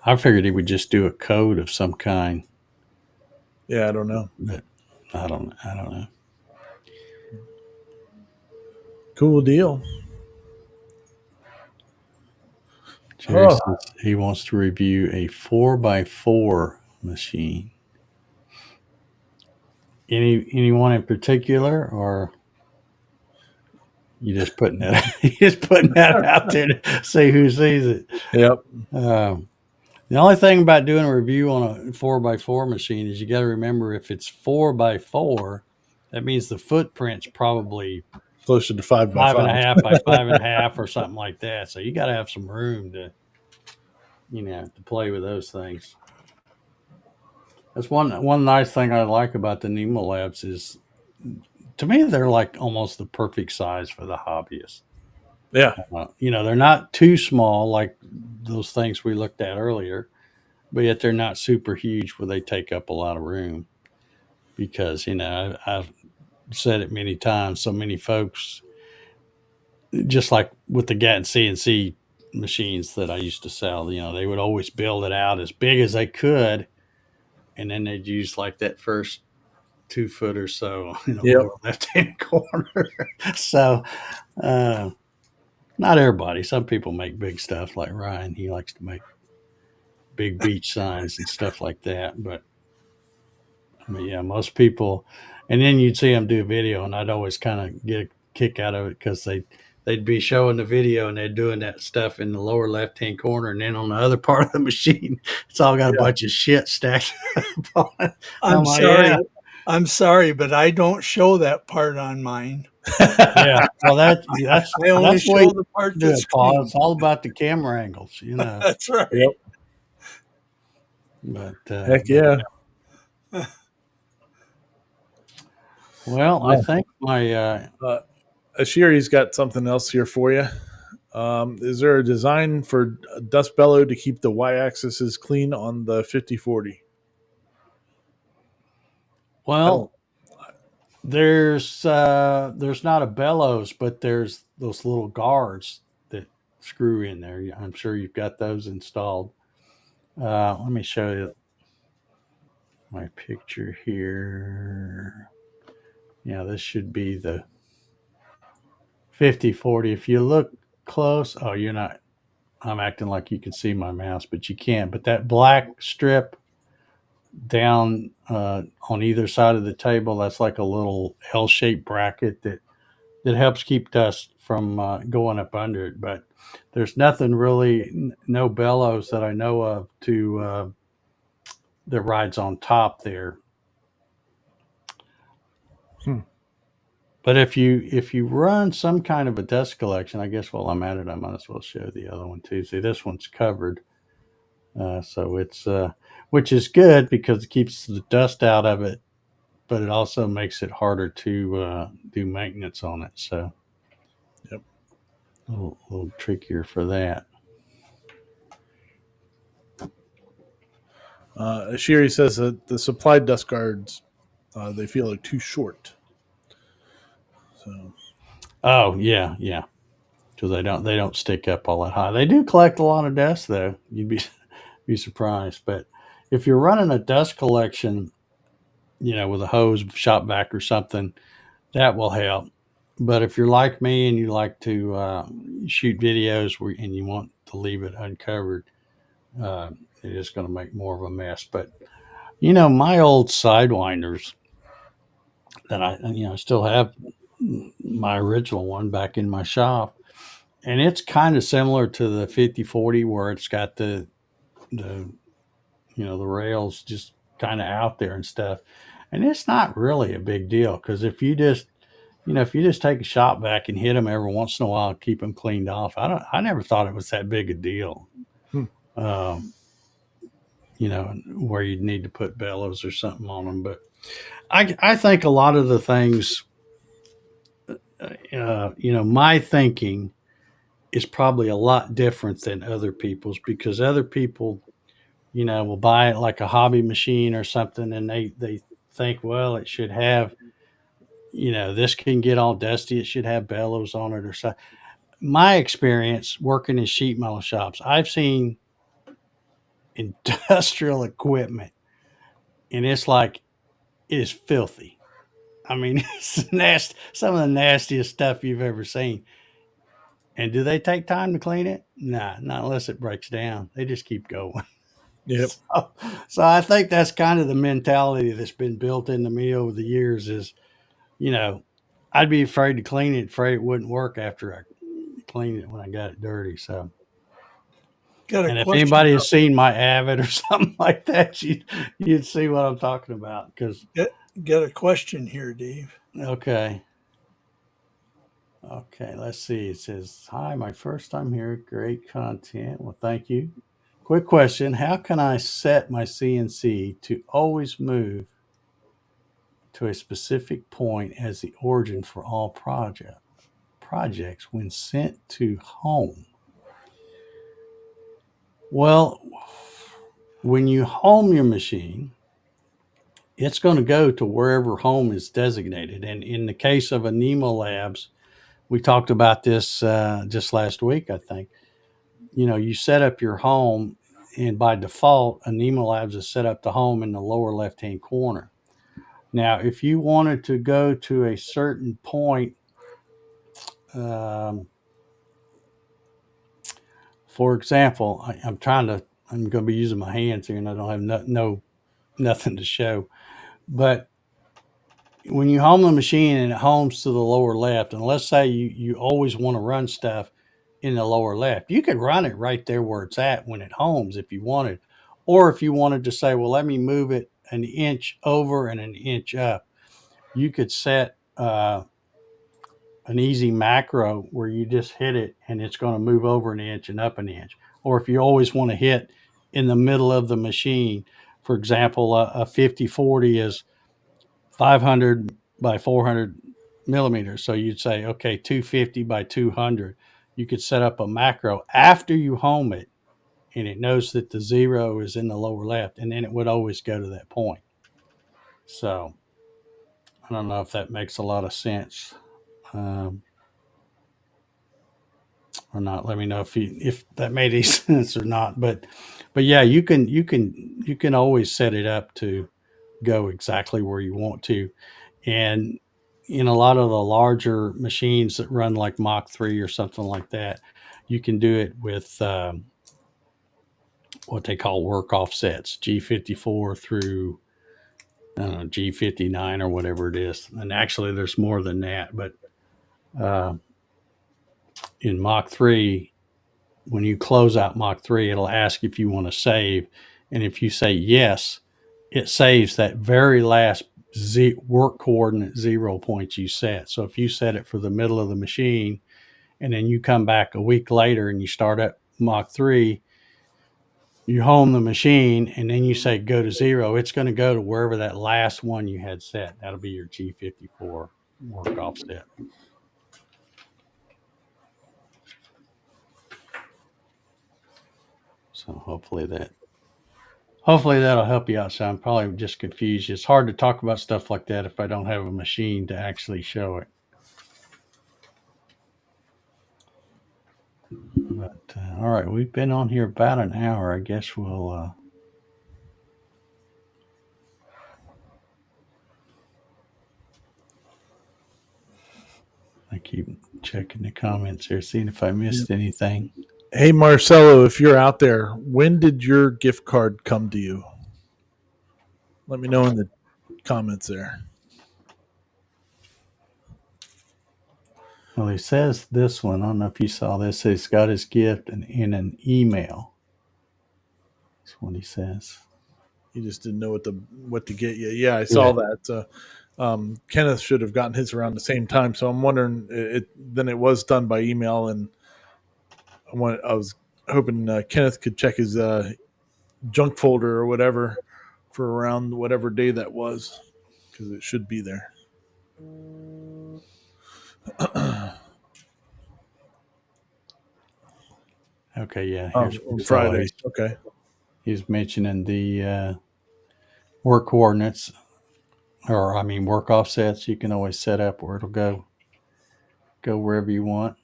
I figured he would just do a code of some kind. Yeah, I don't know. But I don't know. Cool deal. Jerry says he wants to review a 4x4 machine. Anyone in particular, or you just putting that out there to see who sees it? Yep. The only thing about doing a review on a 4x4 machine is you got to remember, if it's 4x4, that means the footprint's probably Closer to 5x5. 5.5 by 5.5 or something like that. So you got to have some room to play with those things. That's one nice thing I like about the NEMA Labs is, to me, they're like almost the perfect size for the hobbyist. Yeah. They're not too small like those things we looked at earlier, but yet they're not super huge where they take up a lot of room. Because, I've said it many times, so many folks just like with the Gatton CNC machines that I used to sell, you know, they would always build it out as big as they could, and then they'd use like that first 2 foot or so in the Yep. lower left hand corner. So, uh, not everybody. Some people make big stuff like Ryan. He likes to make big beach signs and stuff like that. But yeah, most people, and then you'd see them do video, and I'd always kind of get a kick out of it because they'd be showing the video and they're doing that stuff in the lower left hand corner, and then on the other part of the machine, it's all got a bunch of shit stacked up on it. I'm like, sorry. yeah. I'm sorry, but I don't show that part on mine. Yeah, well, that's I only that's what show you the part do that's it, Paul. clean. It's all about the camera angles, you know. That's right. Yep. But Heck yeah. well, I think my Ashiri's got something else here for you. Is there a design for a dust bellow to keep the y-axis clean on the 5040? well, there's not a bellows, but there's those little guards that screw in there. I'm sure you've got those installed. Let me show you my picture here. Yeah, this should be the 5040. If you look close, oh, you're not. I'm acting like you can see my mouse, but you can't. But that black strip down on either side of the table, that's like a little L-shaped bracket that helps keep dust from going up under it. But there's nothing really, no bellows that I know of to that rides on top there. But if you run some kind of a dust collection, I guess while I'm at it, I might as well show the other one too. See, this one's covered, so it's which is good because it keeps the dust out of it, but it also makes it harder to do maintenance on it. So, Yep, a little trickier for that. Ashiri says that the supplied dust guards they feel like too short. So, Oh yeah, because they don't stick up all that high. They do collect a lot of dust though. You'd be surprised. But if you're running a dust collection, you know, with a hose, shop vac or something, that will help. But if you're like me and you like to shoot videos and you want to leave it uncovered, it is going to make more of a mess. But you know, my old sidewinders that I still have my original one back in my shop, and it's kind of similar to the 5040 where it's got the the rails just kind of out there and stuff, and it's not really a big deal because if you just take a shop vac and hit them every once in a while and keep them cleaned off, I never thought it was that big a deal. um, where you'd need to put bellows or something on them. But I think a lot of the things, my thinking is probably a lot different than other people's because other people, will buy it like a hobby machine or something, and they think, well, it should have, this can get all dusty. It should have bellows on it or something. My experience working in sheet metal shops, I've seen industrial equipment, and it's like it is filthy. I mean, it's nasty, some of the nastiest stuff you've ever seen. And do they take time to clean it? Nah, not unless it breaks down. They just keep going. yep. So I think that's kind of the mentality that's been built into me over the years is, I'd be afraid to clean it, afraid it wouldn't work after I cleaned it when I got it dirty. So, Got a and if question. anybody has seen my Avid or something like that, you'd see what I'm talking about. Because Got a question here, Dave. okay, let's see. It says, "Hi, my first time here. Great content. Well, thank you. Quick question: how can I set my CNC to always move to a specific point as the origin for all projects when sent to home?" Well, when you home your machine, it's going to go to wherever home is designated. And in the case of a Nemo Labs, we talked about this just last week, I think. You set up your home, and by default, Anima Labs is set up the home in the lower left-hand corner. Now, if you wanted to go to a certain point, for example, I'm going to be using my hands here, and I don't have nothing to show. But when you home the machine and it homes to the lower left, and let's say you always want to run stuff in the lower left, you could run it right there where it's at when it homes if you wanted. Or if you wanted to say, well, let me move it an inch over and an inch up, you could set an easy macro where you just hit it and it's going to move over an inch and up an inch. Or if you always want to hit in the middle of the machine, for example, a 5040 is 500 by 400 millimeters. So you'd say, okay, 250 by 200. You could set up a macro after you home it, and it knows that the 0 is in the lower left, and then it would always go to that point. So I don't know if that makes a lot of sense or not. Let me know if that made any sense or not. But yeah, you can always set it up to go exactly where you want to. And in a lot of the larger machines that run like Mach 3 or something like that, you can do it with what they call work offsets, G54 through I don't know, G59 or whatever it is. And actually, there's more than that. But in Mach 3, when you close out Mach 3, it'll ask if you want to save. And if you say yes, it saves that very last work coordinate 0 point you set. So if you set it for the middle of the machine and then you come back a week later and you start at Mach 3, you home the machine and then you say go to 0, it's going to go to wherever that last one you had set. That'll be your G54 work offset. So hopefully that'll help you out. So I'm probably just confused. It's hard to talk about stuff like that if I don't have a machine to actually show it. But all right, we've been on here about an hour. I guess we'll I keep checking the comments here, seeing if I missed anything. Hey, Marcelo, if you're out there, when did your gift card come to you? Let me know in the comments there. Well, he says this one. I don't know if you saw this. He's got his gift in an email. That's what he says. He just didn't know what to get you. Yeah, I saw that. Kenneth should have gotten his around the same time. So I'm wondering, then it was done by email, and I was hoping Kenneth could check his junk folder or whatever for around whatever day that was, because it should be there. Okay, yeah. On Friday. Okay. He's mentioning the work coordinates, work offsets. You can always set up where it'll go wherever you want.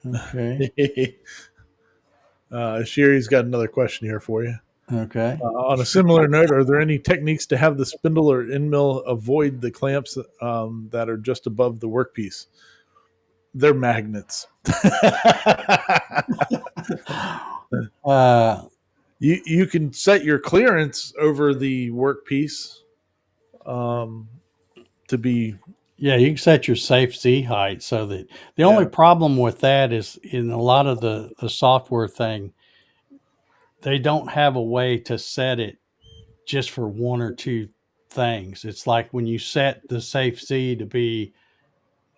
Okay. Sherry's got another question here for you. Okay. On a similar note, are there any techniques to have the spindle or end mill avoid the clamps that are just above the workpiece? They're magnets. You can set your clearance over the workpiece to be. Yeah, you can set your safe Z height so that the only problem with that is in a lot of the software thing, they don't have a way to set it just for one or two things. It's like when you set the safe Z to be,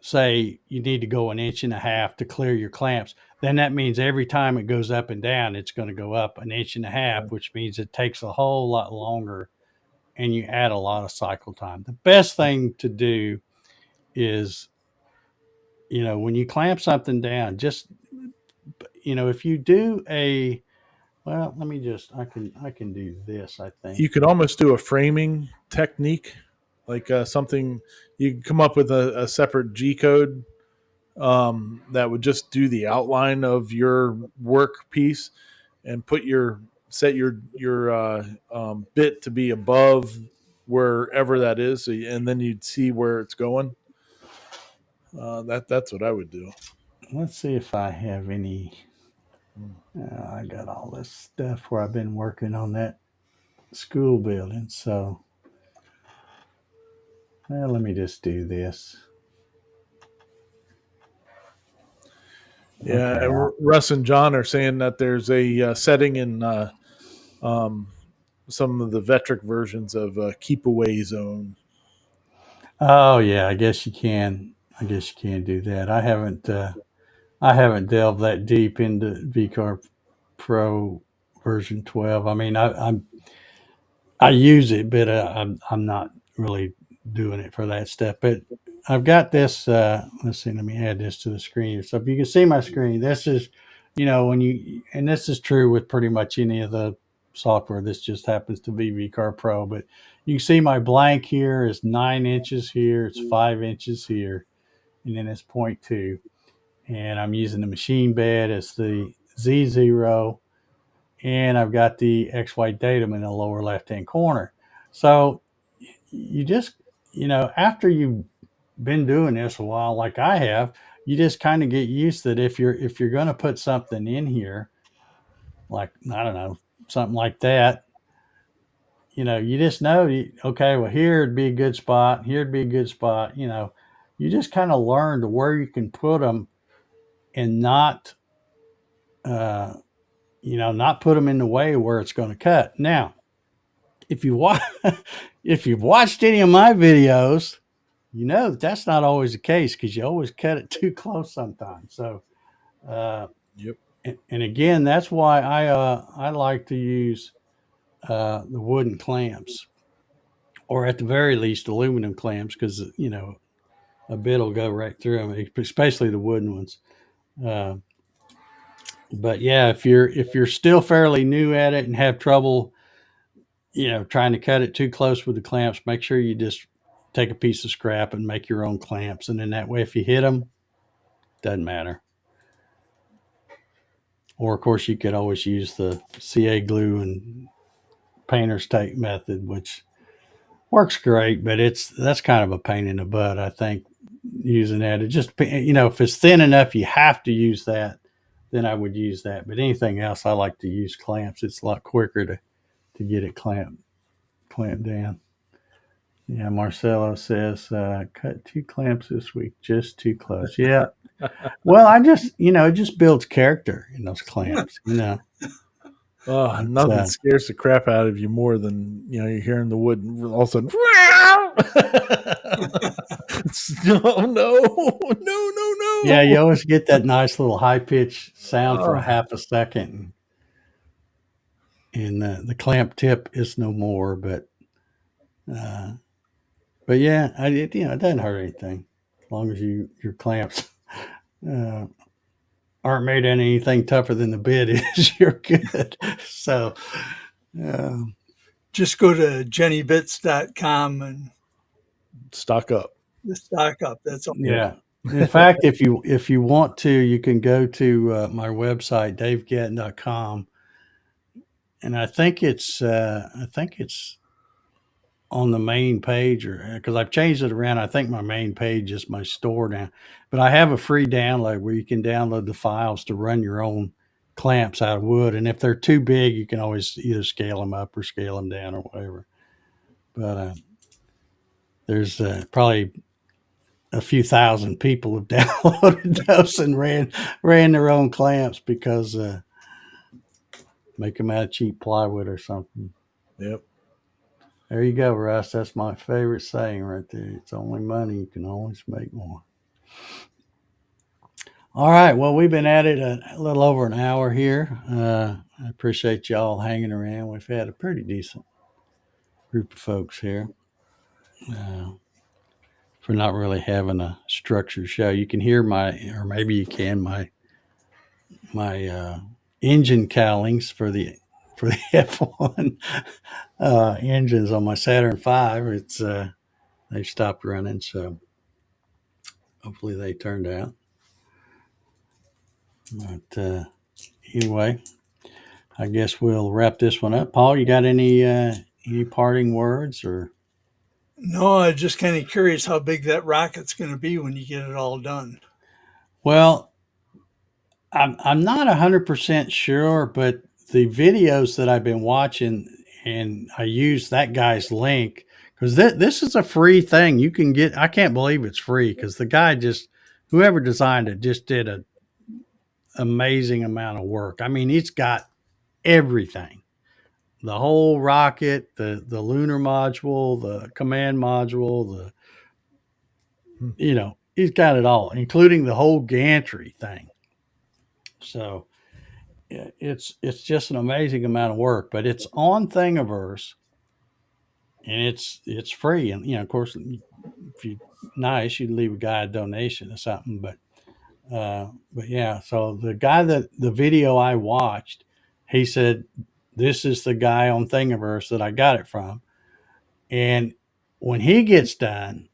say, you need to go 1.5 inches to clear your clamps, then that means every time it goes up and down, it's going to go up 1.5 inches, which means it takes a whole lot longer and you add a lot of cycle time. The best thing to do is, when you clamp something down, just, if you do a Well, let me just. I can do this. I think. You could almost do a framing technique, like something you can come up with a separate G code that would just do the outline of your work piece and set your bit to be above wherever that is, and then you'd see where it's going. That's what I would do. Let's see if I have any. I got all this stuff where I've been working on that school building. So, well, let me just do this. Yeah, Okay. Russ and John are saying that there's a setting in um, some of the Vectric versions of Keep Away Zone. Oh yeah, I guess you can. I guess you can do that. I haven't. I haven't delved that deep into VCar Pro version 12. I mean, I use it, but I'm not really doing it for that stuff. But I've got this. Let's see. Let me add this to the screen. So if you can see my screen, this is, when you, and this is true with pretty much any of the software. This just happens to be VCar Pro, but you can see my blank here is 9 inches here. It's 5 inches here, and then it's 0.2. And I'm using the machine bed as the Z0, and I've got the XY datum in the lower left hand corner. So you just, after you've been doing this a while, like I have, you just kind of get used that if you're going to put something in here, like I don't know, something like that, you just know, okay, well here'd be a good spot, here'd be a good spot. You just kind of learn to where you can put them and not, uh, not put them in the way where it's going to cut. Now, if you watch, if you've watched any of my videos, that's not always the case because you always cut it too close sometimes. So, uh, Yep. and again, that's why I like to use the wooden clamps, or at the very least aluminum clamps, because a bit will go right through them, especially the wooden ones. Uh, but yeah, if you're still fairly new at it and have trouble, trying to cut it too close with the clamps, make sure you just take a piece of scrap and make your own clamps, and then that way, if you hit them, doesn't matter. Or of course, you could always use the CA glue and painter's tape method, which works great, but that's kind of a pain in the butt. I think using that, it just if it's thin enough, you have to use that. Then I would use that. But anything else, I like to use clamps. It's a lot quicker to get it clamped down. Yeah, Marcelo says, cut 2 clamps this week, just too close. Yeah. Well, it just builds character in those clamps. Oh, It's, nothing scares the crap out of you more than you're hearing the wood and all of a sudden. No, no, no, no, no. yeah, you always get that nice little high pitched sound for a Oh, half a second. And the clamp tip is no more, uh, but yeah, it doesn't hurt anything as long as your clamps uh, aren't made of anything tougher than the bit is. You're good. So, uh, Just go to jennybits.com and stock up. stock up. That's all. Yep. yeah. In fact, if you want to, you can go to my website, davegatton.com, and I think it's on the main page, or because I've changed it around. I think my main page is my store now, but I have a free download where you can download the files to run your own clamps out of wood. And if they're too big, you can always either scale them up or scale them down or whatever. But there's probably a few thousand people have downloaded those and ran their own clamps because make them out of cheap plywood or something. Yep. There you go, Russ. That's my favorite saying right there. It's only money. You can always make more. All right. Well, we've been at it a little over an hour here. I appreciate y'all hanging around. We've had a pretty decent group of folks here for not really having a structured show. You can hear or maybe you can, my engine cowlings for the F1 engines on my Saturn V. It's they've stopped running, so hopefully they turned out. But anyway, I guess we'll wrap this one up. Paul, you got any parting words or? No, I'm just kind of curious how big that rocket's going to be when you get it all done. Well, I'm not 100% sure, but the videos that I've been watching, and I use that guy's link because this is a free thing you can get. I can't believe it's free because the guy whoever designed it just did an amazing amount of work. I mean, he's got everything. The whole rocket, the lunar module, the command module, he's got it all, including the whole gantry thing. So it's just an amazing amount of work, but it's on Thingiverse and it's free. And of course, if you're nice, you'd leave a guy a donation or something. But yeah, so the guy that the video I watched, he said, this is the guy on Thingiverse that I got it from. And when he gets done,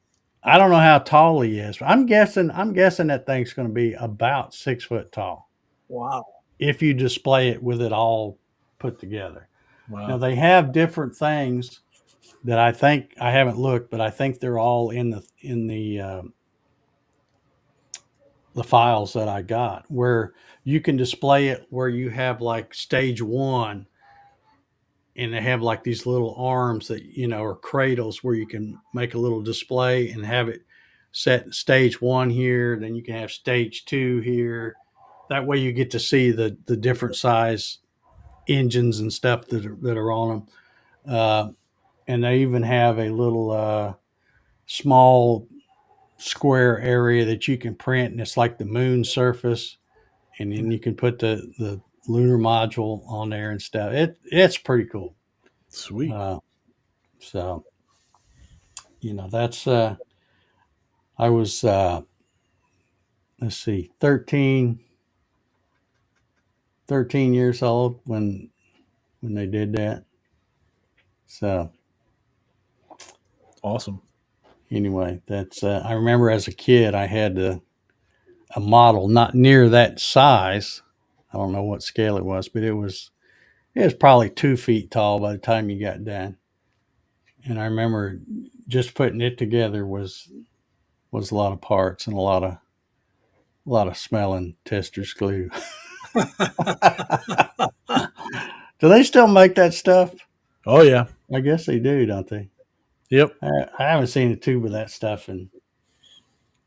I don't know how tall he is, but I'm guessing that thing's going to be about 6 foot tall. Wow. If you display it with it all put together. Wow. Now they have different things that I think I haven't looked, but I think they're all in the files that I got, where you can display it where you have like stage 1 and they have like these little arms that are cradles where you can make a little display and have it set stage 1 here, then you can have stage 2 here. That way you get to see the different size engines and stuff that are on them. And they even have a little small square area that you can print, and it's like the moon surface. And then you can put the lunar module on there and stuff. It's pretty cool. Sweet. So, that's, I was, let's see, 13 years old when they did that. So awesome. Anyway, that's, I remember as a kid, I had a model not near that size. I don't know what scale it was, but it was probably 2 feet tall by the time you got done. And I remember just putting it together was a lot of parts and a lot of smelling Testors glue. Do they still make that stuff? Oh yeah, I guess they do, don't they? Yep. I haven't seen a tube of that stuff in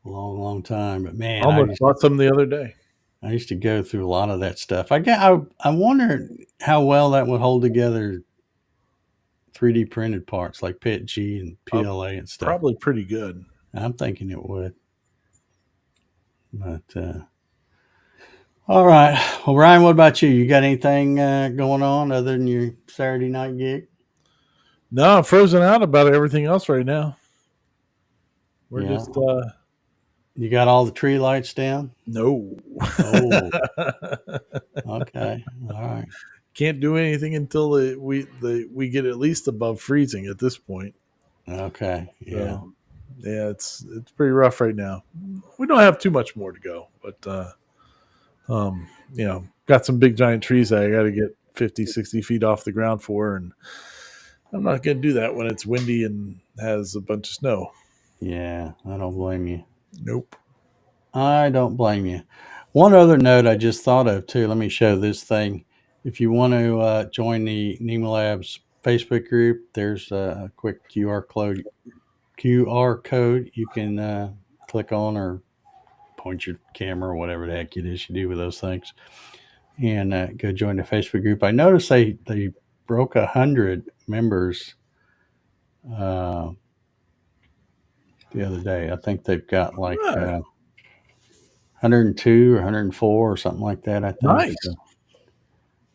a long time, but man, I almost bought some the other day. I used to go through a lot of that stuff. I wonder how well that would hold together 3D printed parts like PETG and PLA and stuff. Probably pretty good. I'm thinking it would. But all right. Well, Ryan, what about you? You got anything going on other than your Saturday night gig? No, I'm frozen out about everything else right now. We're just you got all the tree lights down? No. Oh. Okay. All right. Can't do anything until we get at least above freezing at this point. Okay. Yeah. So, yeah, it's pretty rough right now. We don't have too much more to go, but got some big giant trees that I got to get 50, 60 feet off the ground for, and I'm not going to do that when it's windy and has a bunch of snow. Yeah, I don't blame you. Nope. I don't blame you. One other note I just thought of too. Let me show this thing. If you want to join the NEMA Labs Facebook group, there's a quick QR code you can click on or point your camera or whatever the heck it is you do with those things, and go join the Facebook group. I noticed they broke 100 members the other day. I think they've got like 102 or 104 or something like that. I think. Nice. So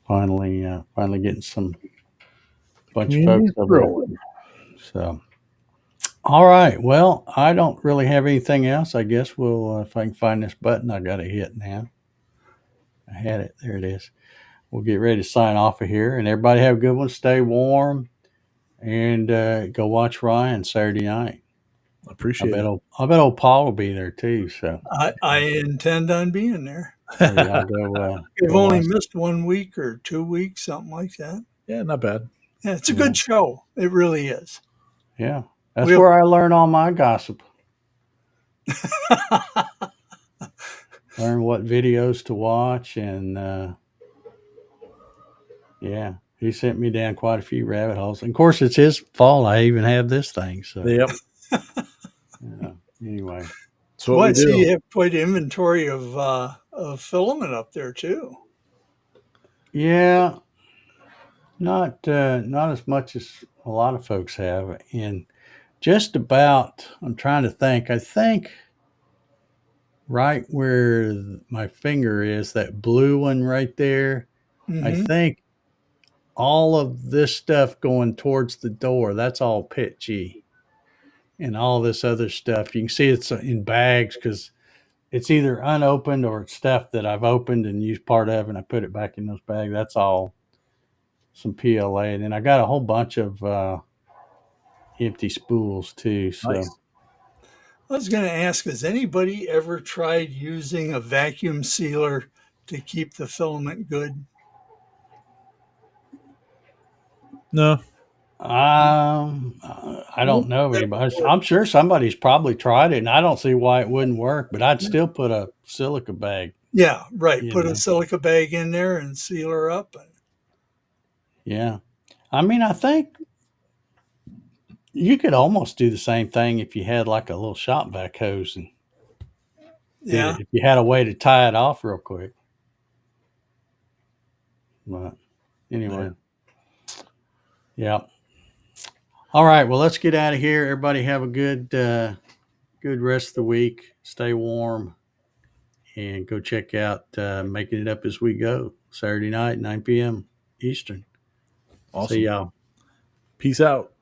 finally getting some bunch of folks over there. So, all right. Well, I don't really have anything else. I guess we'll if I can find this button, I got to hit now. I had it. There it is. we'll get ready to sign off of here. And everybody have a good one. Stay warm, and go watch Ryan Saturday night. Appreciate it. I bet old Paul will be there too. So I intend on being there. so y'all go. I've Go only watch. missed 1 week or 2 weeks, something like that. Yeah, not bad. Yeah, it's a Yeah. good show. It really is. Yeah, that's We'll- where I learn all my gossip. Learn what videos to watch, and yeah, he sent me down quite a few rabbit holes. And of course, it's his fault I even have this thing. So Yep. Anyway, That's what Well, we I see do. you have quite an inventory of filament up there too. yeah, not as much as a lot of folks have, and just about. I'm trying to think. I think right where my finger is, that blue one right there. I Hmm. think all of this stuff going towards the door, that's all pitchy. And all this other stuff, you can see it's in bags because it's either unopened or it's stuff that I've opened and used part of, and I put it back in those bags. That's all some PLA. And then I got a whole bunch of empty spools too. So Nice. I was going to ask, has anybody ever tried using a vacuum sealer to keep the filament good? No. I don't know of anybody. I'm sure somebody's probably tried it, and I don't see why it wouldn't work. But I'd still put a silica bag. Yeah, right. You Put know. a silica bag in there and seal her up. Yeah, I mean, I think you could almost do the same thing if you had like a little shop vac hose and did Yeah. it. If you had a way to tie it off real quick. But anyway, yeah. All right. Well, let's get out of here. Everybody have a good rest of the week. Stay warm, and go check out Making It Up as We Go Saturday night, 9 p.m. Eastern. Awesome. See y'all. Peace out.